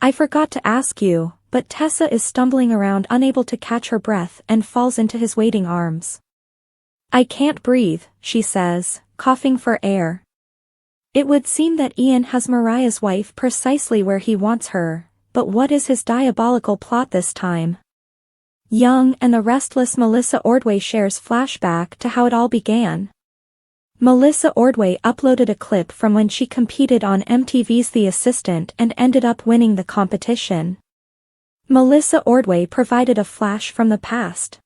Speaker 1: "I forgot to ask you," but Tessa is stumbling around unable to catch her breath and falls into his waiting arms. "I can't breathe," she says, coughing for air. It would seem that Ian has Mariah's wife precisely where he wants her. But what is his diabolical plot this time? Young and the Restless Melissa Ordway shares flashback to how it all began. Melissa Ordway uploaded a clip from when she competed on MTV's The Assistant and ended up winning the competition. Melissa Ordway provided a flash from the past.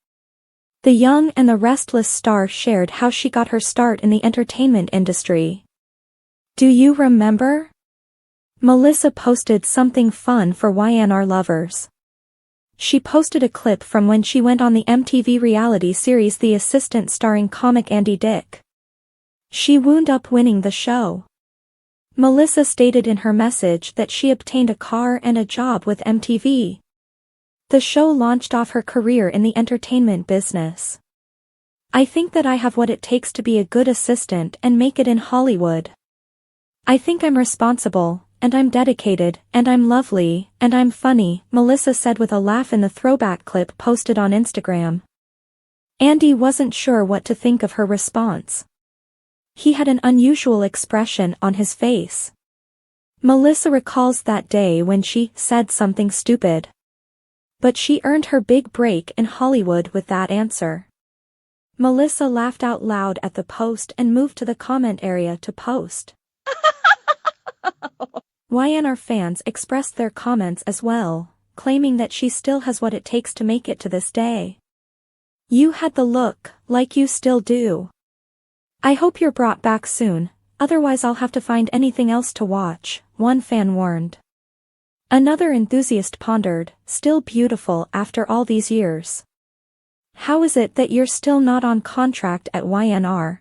Speaker 1: The Young and the Restless star shared how she got her start in the entertainment industry. Do you remember? Melissa posted something fun for YNR lovers. She posted a clip from when she went on the MTV reality series The Assistant starring comic Andy Dick. She wound up winning the show. Melissa stated in her message that she obtained a car and a job with MTV. The show launched off her career in the entertainment business. I think that I have what it takes to be a good assistant and make it in Hollywood. I think I'm responsible, and I'm dedicated, and I'm lovely, and I'm funny, Melissa said with a laugh in the throwback clip posted on Instagram. Andy wasn't sure what to think of her response. He had an unusual expression on his face. Melissa recalls that day when she said something stupid. But she earned her big break in Hollywood with that answer. Melissa laughed out loud at the post and moved to the comment area to post. YNR fans expressed their comments as well, claiming that she still has what it takes to make it to this day. You had the look, like you still do. I hope you're brought back soon, otherwise I'll have to find anything else to watch, one fan warned. Another enthusiast pondered, still beautiful after all these years. How is it that you're still not on contract at YNR?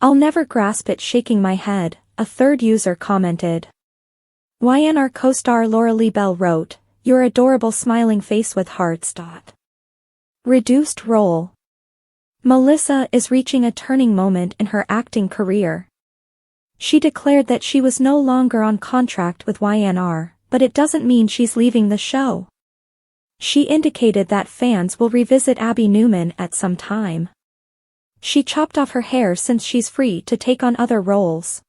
Speaker 1: I'll never grasp it, shaking my head, a third user commented. YNR co-star Laura Lee Bell wrote, your adorable smiling face with hearts. Reduced role. Melissa is reaching a turning moment in her acting career. She declared that she was no longer on contract with YNR, but it doesn't mean she's leaving the show. She indicated that fans will revisit Abby Newman at some time. She chopped off her hair since she's free to take on other roles.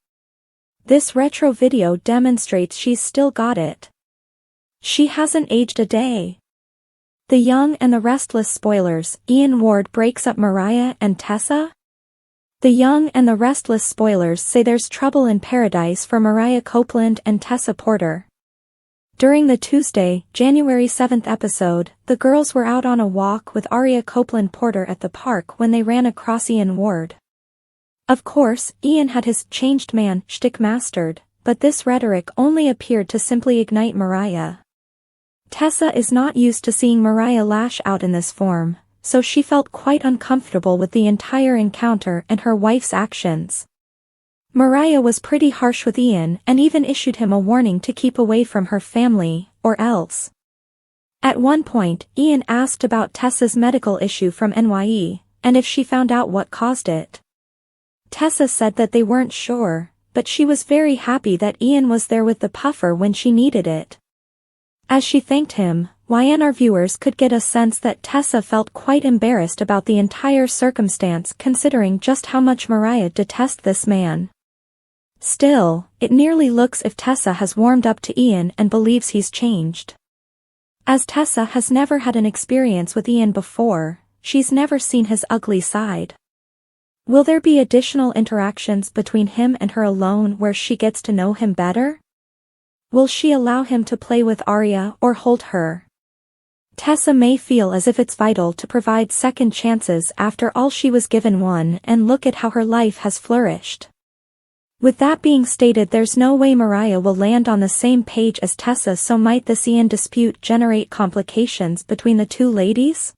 Speaker 1: This retro video demonstrates she's still got it. She hasn't aged a day. The Young and the Restless spoilers, Ian Ward breaks up Mariah and Tessa? The Young and the Restless spoilers say there's trouble in paradise for Mariah Copeland and Tessa Porter. During the Tuesday, January 7th episode, the girls were out on a walk with Aria Copeland Porter at the park when they ran across Ian Ward. Of course, Ian had his changed man shtick mastered, but this rhetoric only appeared to simply ignite Mariah. Tessa is not used to seeing Mariah lash out in this form, so she felt quite uncomfortable with the entire encounter and her wife's actions. Mariah was pretty harsh with Ian and even issued him a warning to keep away from her family, or else. At one point, Ian asked about Tessa's medical issue from NYE, and if she found out what caused it. Tessa said that they weren't sure, but she was very happy that Ian was there with the puffer when she needed it. As she thanked him, YNR viewers could get a sense that Tessa felt quite embarrassed about the entire circumstance considering just how much Mariah detests this man. Still, it nearly looks if Tessa has warmed up to Ian and believes he's changed. As Tessa has never had an experience with Ian before, she's never seen his ugly side. Will there be additional interactions between him and her alone where she gets to know him better? Will she allow him to play with Aria or hold her? Tessa may feel as if it's vital to provide second chances after all she was given one, and look at how her life has flourished. With that being stated, there's no way Mariah will land on the same page as Tessa, so might this Ian dispute generate complications between the two ladies?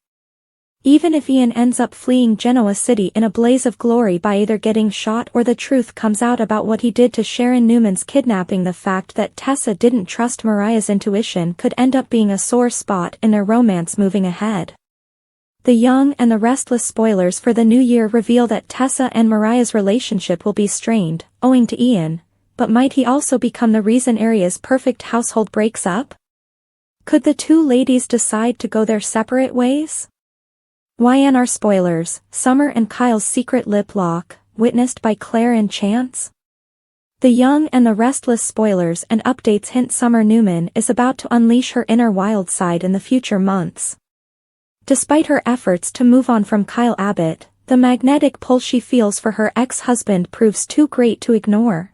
Speaker 1: Even if Ian ends up fleeing Genoa City in a blaze of glory by either getting shot or the truth comes out about what he did to Sharon Newman's kidnapping, the fact that Tessa didn't trust Mariah's intuition could end up being a sore spot in their romance moving ahead. The Young and the Restless spoilers for the new year reveal that Tessa and Mariah's relationship will be strained, owing to Ian, but might he also become the reason Aria's perfect household breaks up? Could the two ladies decide to go their separate ways? YNR spoilers, Summer and Kyle's secret lip lock, witnessed by Claire and Chance? The Young and the Restless spoilers and updates hint Summer Newman is about to unleash her inner wild side in the future months. Despite her efforts to move on from Kyle Abbott, the magnetic pull she feels for her ex-husband proves too great to ignore.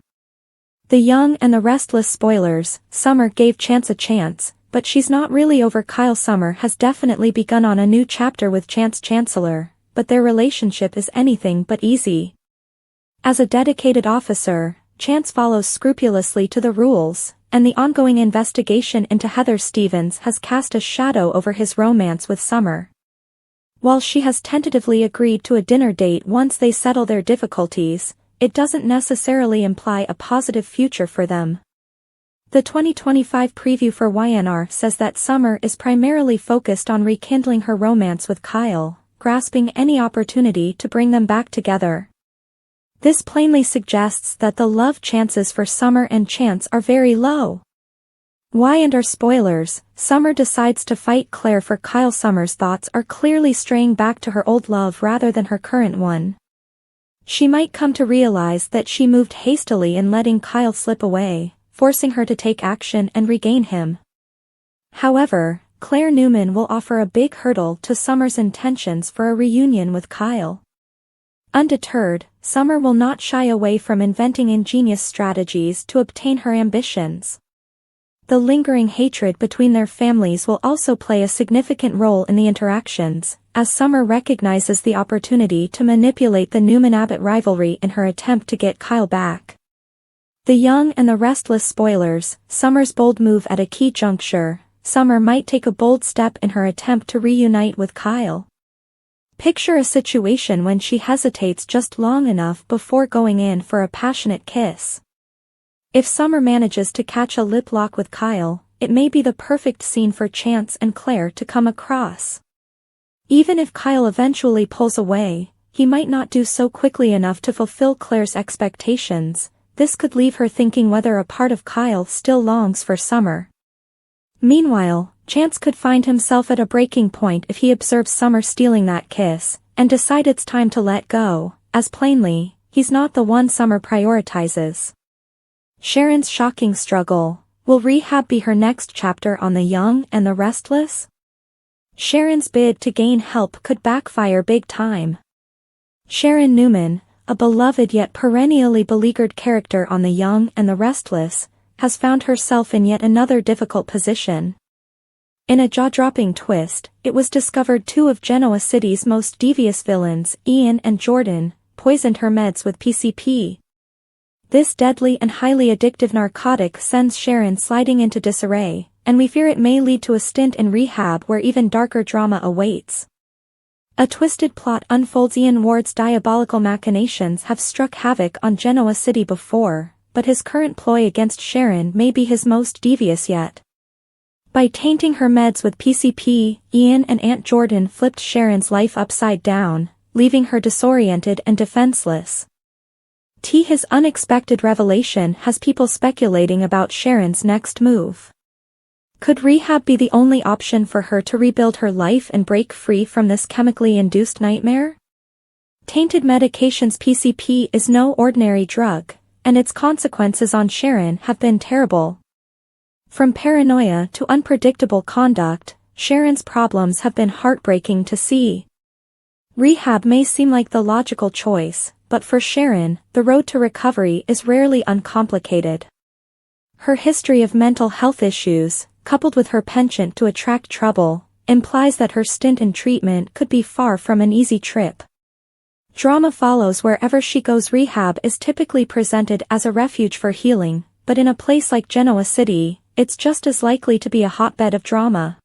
Speaker 1: The Young and the Restless spoilers, Summer gave Chance a chance, but she's not really over Kyle. Summer has definitely begun on a new chapter with Chance Chancellor, but their relationship is anything but easy. As a dedicated officer, Chance follows scrupulously to the rules, and the ongoing investigation into Heather Stevens has cast a shadow over his romance with Summer. While she has tentatively agreed to a dinner date once they settle their difficulties, it doesn't necessarily imply a positive future for them. The 2025 preview for YNR says that Summer is primarily focused on rekindling her romance with Kyle, grasping any opportunity to bring them back together. This plainly suggests that the love chances for Summer and Chance are very low. Y&R spoilers, Summer decides to fight Claire for Kyle. Summer's thoughts are clearly straying back to her old love rather than her current one. She might come to realize that she moved hastily in letting Kyle slip away, forcing her to take action and regain him. However, Claire Newman will offer a big hurdle to Summer's intentions for a reunion with Kyle. Undeterred, Summer will not shy away from inventing ingenious strategies to obtain her ambitions. The lingering hatred between their families will also play a significant role in the interactions, as Summer recognizes the opportunity to manipulate the Newman-Abbott rivalry in her attempt to get Kyle back. The Young and the Restless spoilers, Summer's bold move at a key juncture. Summer might take a bold step in her attempt to reunite with Kyle. Picture a situation when she hesitates just long enough before going in for a passionate kiss. If Summer manages to catch a lip lock with Kyle, it may be the perfect scene for Chance and Claire to come across. Even if Kyle eventually pulls away, he might not do so quickly enough to fulfill Claire's expectations. This could leave her thinking whether a part of Kyle still longs for Summer. Meanwhile, Chance could find himself at a breaking point if he observes Summer stealing that kiss, and decide it's time to let go, as plainly, he's not the one Summer prioritizes. Sharon's shocking struggle. Will rehab be her next chapter on The Young and the Restless? Sharon's bid to gain help could backfire big time. Sharon Newman, a beloved yet perennially beleaguered character on The Young and the Restless, has found herself in yet another difficult position. In a jaw-dropping twist, it was discovered two of Genoa City's most devious villains, Ian and Jordan, poisoned her meds with PCP. This deadly and highly addictive narcotic sends Sharon sliding into disarray, and we fear it may lead to a stint in rehab where even darker drama awaits. A twisted plot unfolds. Ian Ward's diabolical machinations have struck havoc on Genoa City before, but his current ploy against Sharon may be his most devious yet. By tainting her meds with PCP, Ian and Aunt Jordan flipped Sharon's life upside down, leaving her disoriented and defenseless. His unexpected revelation has people speculating about Sharon's next move. Could rehab be the only option for her to rebuild her life and break free from this chemically induced nightmare? Tainted medications. PCP is no ordinary drug, and its consequences on Sharon have been terrible. From paranoia to unpredictable conduct, Sharon's problems have been heartbreaking to see. Rehab may seem like the logical choice, but for Sharon, the road to recovery is rarely uncomplicated. Her history of mental health issues, coupled with her penchant to attract trouble, implies that her stint in treatment could be far from an easy trip. Drama follows wherever she goes. Rehab is typically presented as a refuge for healing, but in a place like Genoa City, it's just as likely to be a hotbed of drama.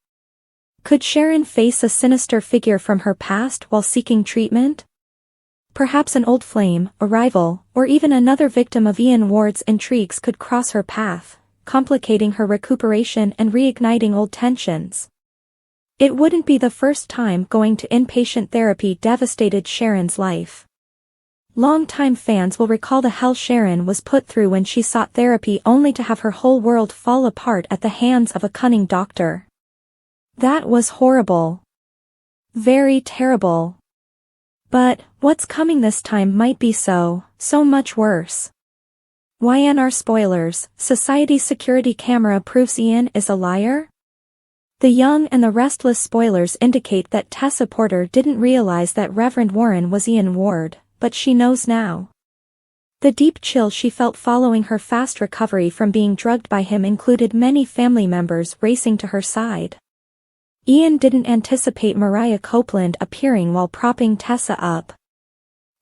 Speaker 1: Could Sharon face a sinister figure from her past while seeking treatment? Perhaps an old flame, a rival, or even another victim of Ian Ward's intrigues could cross her path, complicating her recuperation and reigniting old tensions. It wouldn't be the first time going to inpatient therapy devastated Sharon's life. Longtime fans will recall the hell Sharon was put through when she sought therapy only to have her whole world fall apart at the hands of a cunning doctor. That was horrible. Very terrible. But, what's coming this time might be so much worse. YNR spoilers, Society security camera proves Ian is a liar? The Young and the Restless spoilers indicate that Tessa Porter didn't realize that Reverend Warren was Ian Ward, but she knows now. The deep chill she felt following her fast recovery from being drugged by him included many family members racing to her side. Ian didn't anticipate Mariah Copeland appearing while propping Tessa up.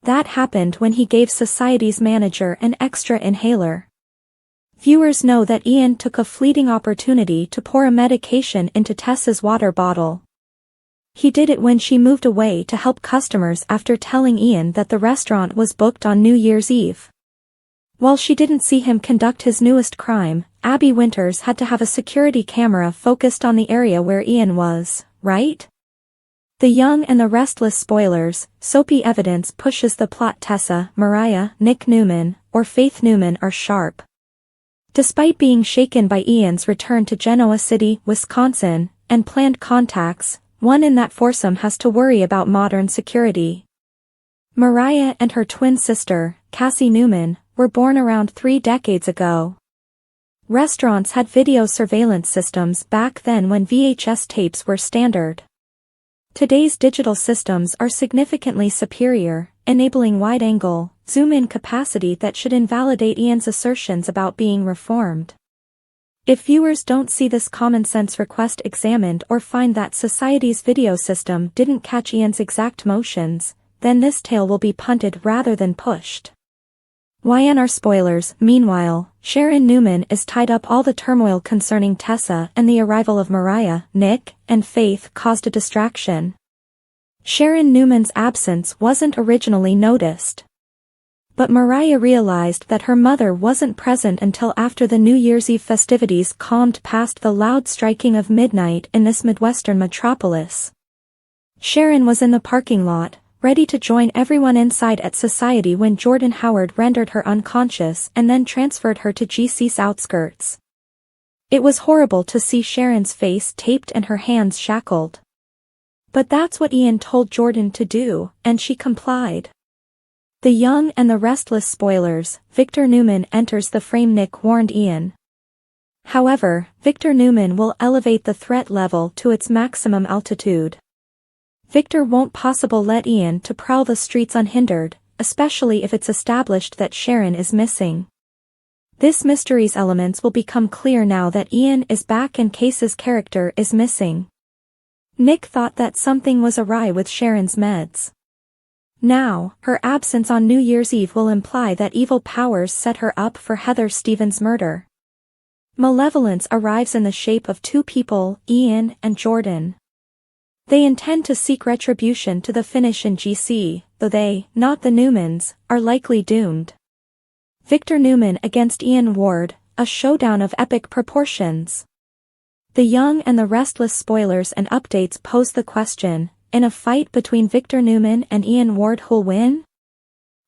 Speaker 1: That happened when he gave Society's manager an extra inhaler. Viewers know that Ian took a fleeting opportunity to pour a medication into Tessa's water bottle. He did it when she moved away to help customers after telling Ian that the restaurant was booked on New Year's Eve. While she didn't see him conduct his newest crime, Abby Winters had to have a security camera focused on the area where Ian was, right? The Young and the Restless spoilers, soapy evidence pushes the plot. Tessa, Mariah, Nick Newman, or Faith Newman are sharp. Despite being shaken by Ian's return to Genoa City, Wisconsin, and planned contacts, one in that foursome has to worry about modern security. Mariah and her twin sister, Cassie Newman, were born around 3 decades ago. Restaurants had video surveillance systems back then when VHS tapes were standard. Today's digital systems are significantly superior, enabling wide-angle, zoom-in capacity that should invalidate Ian's assertions about being reformed. If viewers don't see this common-sense request examined or find that Society's video system didn't catch Ian's exact motions, then this tale will be punted rather than pushed. YNR spoilers. Meanwhile, Sharon Newman is tied up. All the turmoil concerning Tessa and the arrival of Mariah, Nick, and Faith caused a distraction. Sharon Newman's absence wasn't originally noticed. But Mariah realized that her mother wasn't present until after the New Year's Eve festivities calmed past the loud striking of midnight in this Midwestern metropolis. Sharon was in the parking lot, ready to join everyone inside at Society when Jordan Howard rendered her unconscious and then transferred her to GC's outskirts. It was horrible to see Sharon's face taped and her hands shackled. But that's what Ian told Jordan to do, and she complied. The Young and the Restless spoilers. Victor Newman enters the frame. Nick warned Ian. However, Victor Newman will elevate the threat level to its maximum altitude. Victor won't possibly let Ian to prowl the streets unhindered, especially if it's established that Sharon is missing. This mystery's elements will become clear now that Ian is back and Case's character is missing. Nick thought that something was awry with Sharon's meds. Now, her absence on New Year's Eve will imply that evil powers set her up for Heather Stevens' murder. Malevolence arrives in the shape of 2 people, Ian and Jordan. They intend to seek retribution to the finish in GC, though they, not the Newmans, are likely doomed. Victor Newman against Ian Ward, a showdown of epic proportions. The Young and the Restless spoilers and updates pose the question, in a fight between Victor Newman and Ian Ward, who'll win?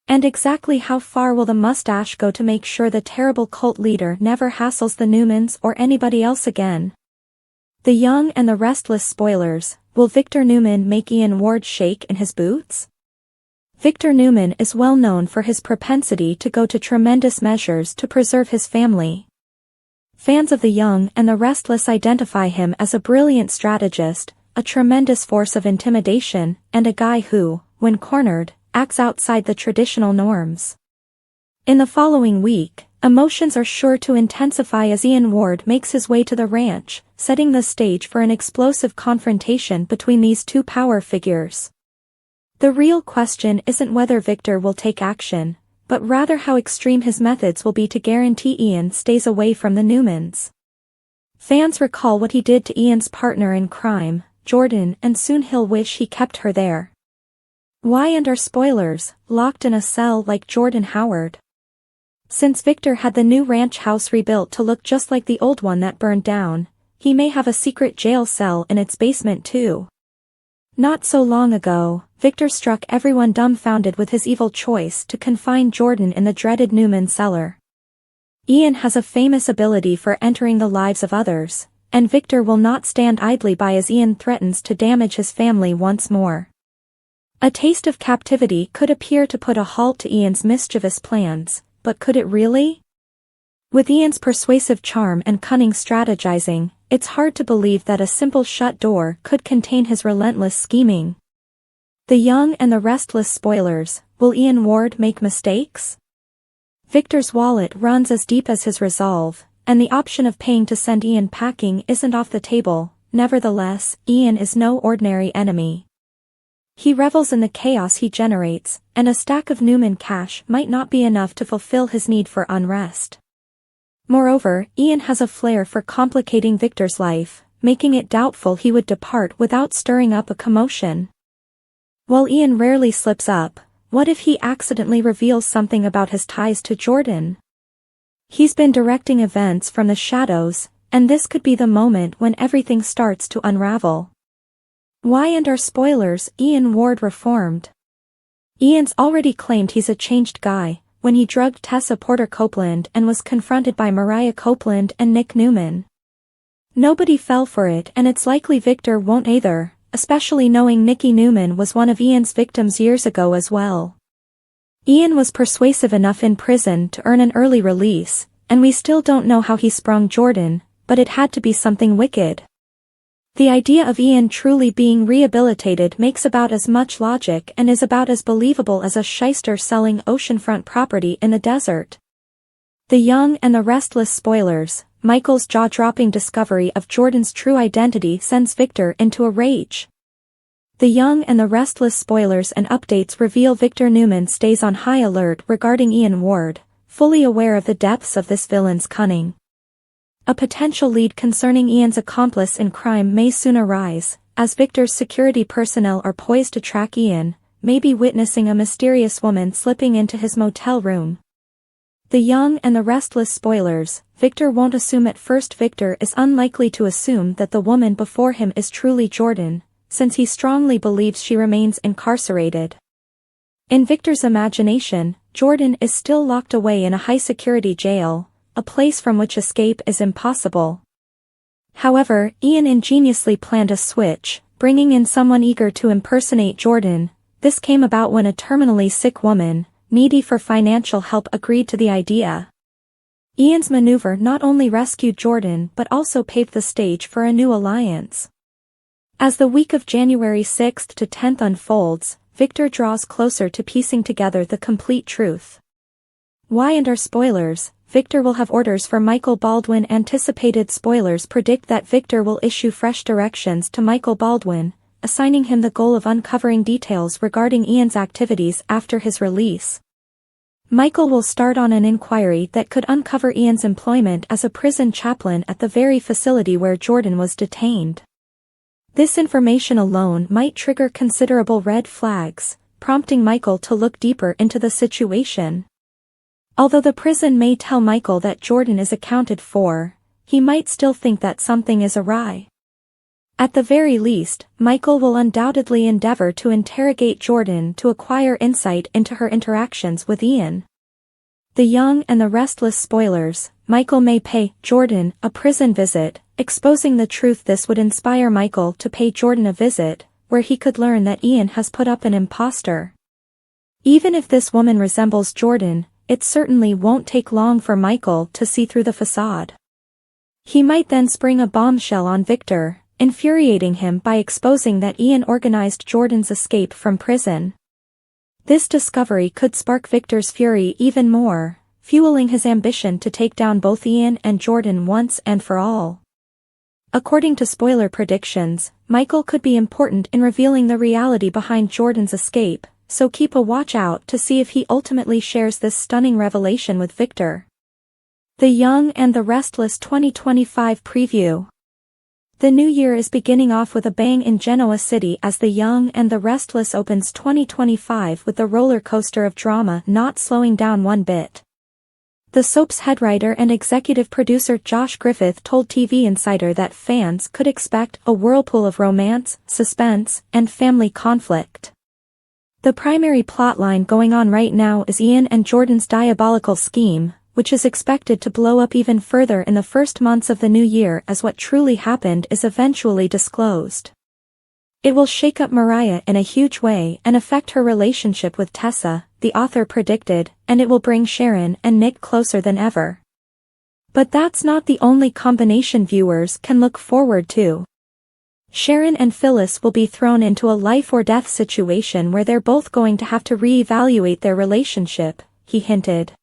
Speaker 1: And exactly how far will the mustache go to make sure the terrible cult leader never hassles the Newmans or anybody else again? The Young and the Restless spoilers. Will Victor Newman make Ian Ward shake in his boots? Victor Newman is well known for his propensity to go to tremendous measures to preserve his family. Fans of The Young and the Restless identify him as a brilliant strategist, a tremendous force of intimidation, and a guy who, when cornered, acts outside the traditional norms. In the following week, emotions are sure to intensify as Ian Ward makes his way to the ranch, setting the stage for an explosive confrontation between these 2 power figures. The real question isn't whether Victor will take action, but rather how extreme his methods will be to guarantee Ian stays away from the Newmans. Fans recall what he did to Ian's partner in crime, Jordan, and soon he'll wish he kept her there. Why and are spoilers, locked in a cell like Jordan Howard? Since Victor had the new ranch house rebuilt to look just like the old one that burned down, he may have a secret jail cell in its basement too. Not so long ago, Victor struck everyone dumbfounded with his evil choice to confine Jordan in the dreaded Newman cellar. Ian has a famous ability for entering the lives of others, and Victor will not stand idly by as Ian threatens to damage his family once more. A taste of captivity could appear to put a halt to Ian's mischievous plans, but could it really? With Ian's persuasive charm and cunning strategizing, it's hard to believe that a simple shut door could contain his relentless scheming. The Young and the Restless spoilers. Will Ian Ward make mistakes? Victor's wallet runs as deep as his resolve, and the option of paying to send Ian packing isn't off the table. Nevertheless, Ian is no ordinary enemy. He revels in the chaos he generates, and a stack of Newman cash might not be enough to fulfill his need for unrest. Moreover, Ian has a flair for complicating Victor's life, making it doubtful he would depart without stirring up a commotion. While Ian rarely slips up, what if he accidentally reveals something about his ties to Jordan? He's been directing events from the shadows, and this could be the moment when everything starts to unravel. Why and are spoilers? Ian Ward reformed. Ian's already claimed he's a changed guy, when he drugged Tessa Porter Copeland and was confronted by Mariah Copeland and Nick Newman. Nobody fell for it, and it's likely Victor won't either, especially knowing Nicky Newman was one of Ian's victims years ago as well. Ian was persuasive enough in prison to earn an early release, and we still don't know how he sprung Jordan, but it had to be something wicked. The idea of Ian truly being rehabilitated makes about as much logic and is about as believable as a shyster selling oceanfront property in the desert. The Young and the Restless spoilers. Michael's jaw-dropping discovery of Jordan's true identity sends Victor into a rage. The Young and the Restless spoilers and updates reveal Victor Newman stays on high alert regarding Ian Ward, fully aware of the depths of this villain's cunning. A potential lead concerning Ian's accomplice in crime may soon arise, as Victor's security personnel are poised to track Ian, maybe witnessing a mysterious woman slipping into his motel room. The Young and the Restless spoilers. Victor won't assume at first. Victor is unlikely to assume that the woman before him is truly Jordan, since he strongly believes she remains incarcerated. In Victor's imagination, Jordan is still locked away in a high-security jail, a place from which escape is impossible. However, Ian ingeniously planned a switch, bringing in someone eager to impersonate Jordan. This came about when a terminally sick woman, needy for financial help, agreed to the idea. Ian's maneuver not only rescued Jordan but also paved the stage for a new alliance. As the week of January 6th to 10th unfolds, Victor draws closer to piecing together the complete truth. Why and are spoilers? Victor will have orders for Michael Baldwin. Anticipated spoilers predict that Victor will issue fresh directions to Michael Baldwin, assigning him the goal of uncovering details regarding Ian's activities after his release. Michael will start on an inquiry that could uncover Ian's employment as a prison chaplain at the very facility where Jordan was detained. This information alone might trigger considerable red flags, prompting Michael to look deeper into the situation. Although the prison may tell Michael that Jordan is accounted for, he might still think that something is awry. At the very least, Michael will undoubtedly endeavor to interrogate Jordan to acquire insight into her interactions with Ian. The Young and the Restless spoilers. Michael may pay Jordan a prison visit, exposing the truth. This would inspire Michael to pay Jordan a visit, where he could learn that Ian has put up an imposter. Even if this woman resembles Jordan, it certainly won't take long for Michael to see through the facade. He might then spring a bombshell on Victor, infuriating him by exposing that Ian organized Jordan's escape from prison. This discovery could spark Victor's fury even more, fueling his ambition to take down both Ian and Jordan once and for all. According to spoiler predictions, Michael could be important in revealing the reality behind Jordan's escape, so keep a watch out to see if he ultimately shares this stunning revelation with Victor. The Young and the Restless 2025 preview. The new year is beginning off with a bang in Genoa City as The Young and the Restless opens 2025 with the roller coaster of drama not slowing down one bit. The soap's head writer and executive producer Josh Griffith told TV Insider that fans could expect a whirlpool of romance, suspense, and family conflict. The primary plotline going on right now is Ian and Jordan's diabolical scheme, which is expected to blow up even further in the first months of the new year as what truly happened is eventually disclosed. It will shake up Mariah in a huge way and affect her relationship with Tessa, the author predicted, and it will bring Sharon and Nick closer than ever. But that's not the only combination viewers can look forward to. Sharon and Phyllis will be thrown into a life-or-death situation where they're both going to have to re-evaluate their relationship, he hinted.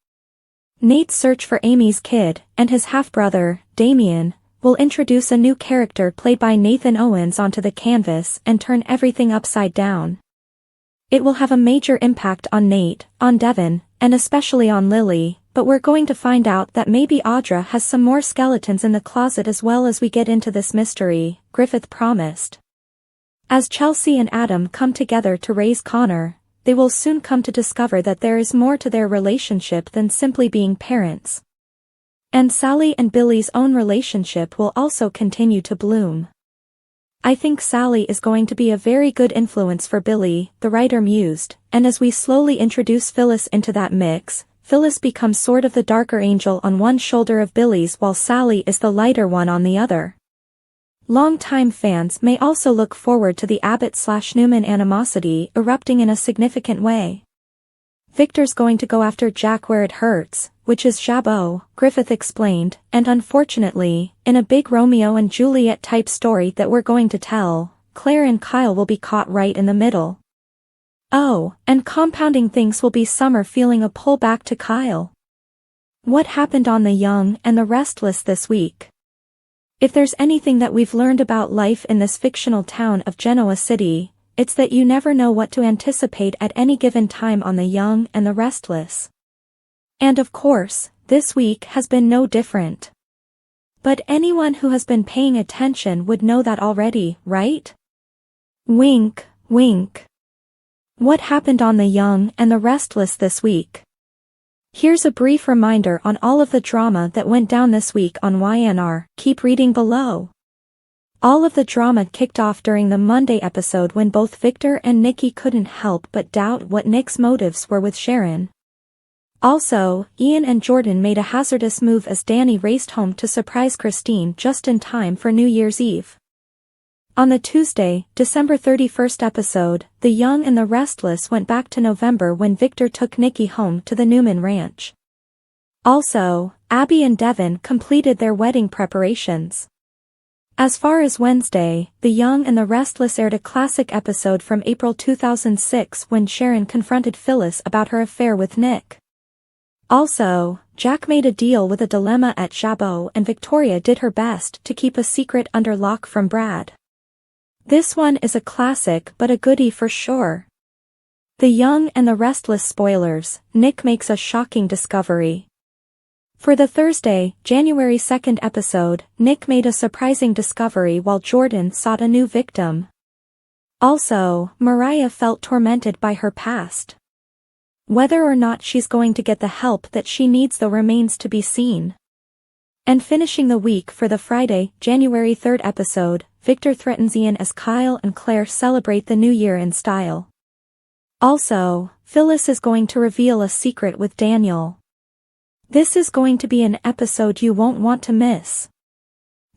Speaker 1: Nate's search for Amy's kid, and his half-brother, Damien, will introduce a new character played by Nathan Owens onto the canvas and turn everything upside down. It will have a major impact on Nate, on Devon, and especially on Lily, but we're going to find out that maybe Audra has some more skeletons in the closet as well as we get into this mystery, Griffith promised. As Chelsea and Adam come together to raise Connor, they will soon come to discover that there is more to their relationship than simply being parents. And Sally and Billy's own relationship will also continue to bloom. I think Sally is going to be a very good influence for Billy, the writer mused, and as we slowly introduce Phyllis into that mix, Phyllis becomes sort of the darker angel on one shoulder of Billy's while Sally is the lighter one on the other. Longtime fans may also look forward to the Abbott/Newman animosity erupting in a significant way. Victor's going to go after Jack where it hurts, which is Chabot, Griffith explained, and unfortunately, in a big Romeo and Juliet type story that we're going to tell, Claire and Kyle will be caught right in the middle. Oh, and compounding things will be Summer feeling a pull back to Kyle. What happened on The Young and the Restless this week? If there's anything that we've learned about life in this fictional town of Genoa City, it's that you never know what to anticipate at any given time on The Young and the Restless. And of course, this week has been no different. But anyone who has been paying attention would know that already, right? Wink, wink. What happened on The Young and the Restless this week? Here's a brief reminder on all of the drama that went down this week on YNR, keep reading below. All of the drama kicked off during the Monday episode when both Victor and Nikki couldn't help but doubt what Nick's motives were with Sharon. Also, Ian and Jordan made a hazardous move as Danny raced home to surprise Christine just in time for New Year's Eve. On the Tuesday, December 31st episode, The Young and the Restless went back to November when Victor took Nikki home to the Newman Ranch. Also, Abby and Devon completed their wedding preparations. As far as Wednesday, The Young and the Restless aired a classic episode from April 2006 when Sharon confronted Phyllis about her affair with Nick. Also, Jack made a deal with a dilemma at Chabot and Victoria did her best to keep a secret under lock from Brad. This one is a classic but a goodie for sure. The Young and the Restless spoilers, Nick makes a shocking discovery. For the Thursday, January 2nd episode, Nick made a surprising discovery while Jordan sought a new victim. Also, Mariah felt tormented by her past. Whether or not she's going to get the help that she needs though remains to be seen. And finishing the week for the Friday, January 3rd episode, Victor threatens Ian as Kyle and Claire celebrate the new year in style. Also, Phyllis is going to reveal a secret with Daniel. This is going to be an episode you won't want to miss.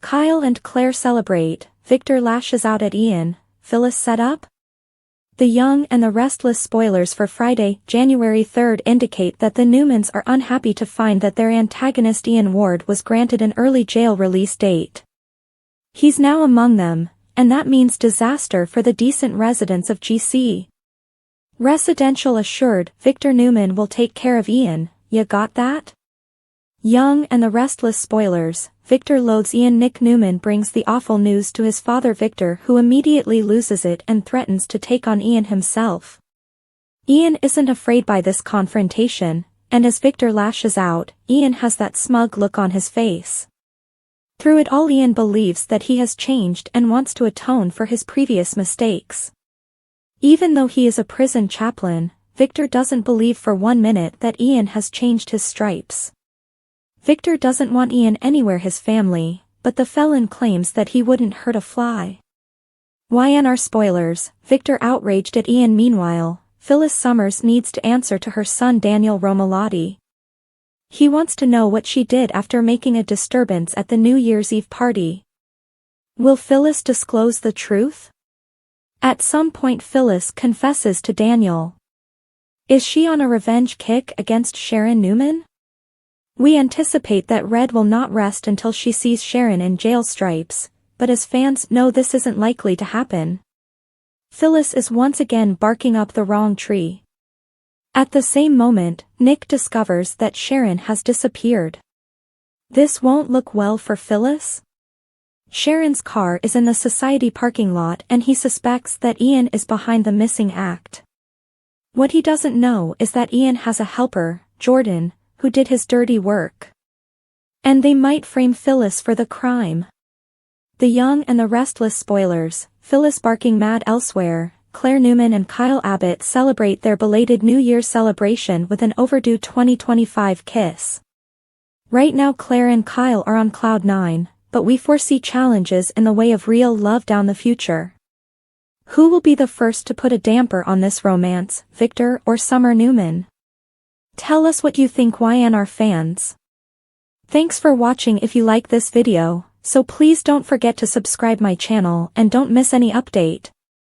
Speaker 1: Kyle and Claire celebrate, Victor lashes out at Ian, Phyllis set up? The Young and the Restless spoilers for Friday, January 3rd indicate that the Newmans are unhappy to find that their antagonist Ian Ward was granted an early jail release date. He's now among them, and that means disaster for the decent residents of GC. Residential assured, Victor Newman will take care of Ian, ya got that? Young and the Restless spoilers, Victor loathes Ian. Nick Newman brings the awful news to his father Victor, who immediately loses it and threatens to take on Ian himself. Ian isn't afraid by this confrontation, and as Victor lashes out, Ian has that smug look on his face. Through it all Ian believes that he has changed and wants to atone for his previous mistakes. Even though he is a prison chaplain, Victor doesn't believe for 1 minute that Ian has changed his stripes. Victor doesn't want Ian anywhere his family, but the felon claims that he wouldn't hurt a fly. YNR spoilers, Victor outraged at Ian. Meanwhile, Phyllis Summers needs to answer to her son Daniel Romalotti. He wants to know what she did after making a disturbance at the New Year's Eve party. Will Phyllis disclose the truth? At some point Phyllis confesses to Daniel. Is she on a revenge kick against Sharon Newman? We anticipate that Red will not rest until she sees Sharon in jail stripes, but as fans know this isn't likely to happen. Phyllis is once again barking up the wrong tree. At the same moment, Nick discovers that Sharon has disappeared. This won't look well for Phyllis? Sharon's car is in the society parking lot and he suspects that Ian is behind the missing act. What he doesn't know is that Ian has a helper, Jordan, who did his dirty work. And they might frame Phyllis for the crime. The Young and the Restless spoilers, Phyllis barking mad elsewhere. Claire Newman and Kyle Abbott celebrate their belated New Year's celebration with an overdue 2025 kiss. Right now Claire and Kyle are on cloud 9, but we foresee challenges in the way of real love down the future. Who will be the first to put a damper on this romance, Victor or Summer Newman? Tell us what you think, YNR fans. Thanks for watching. If you like this video, so please don't forget to subscribe my channel and don't miss any update.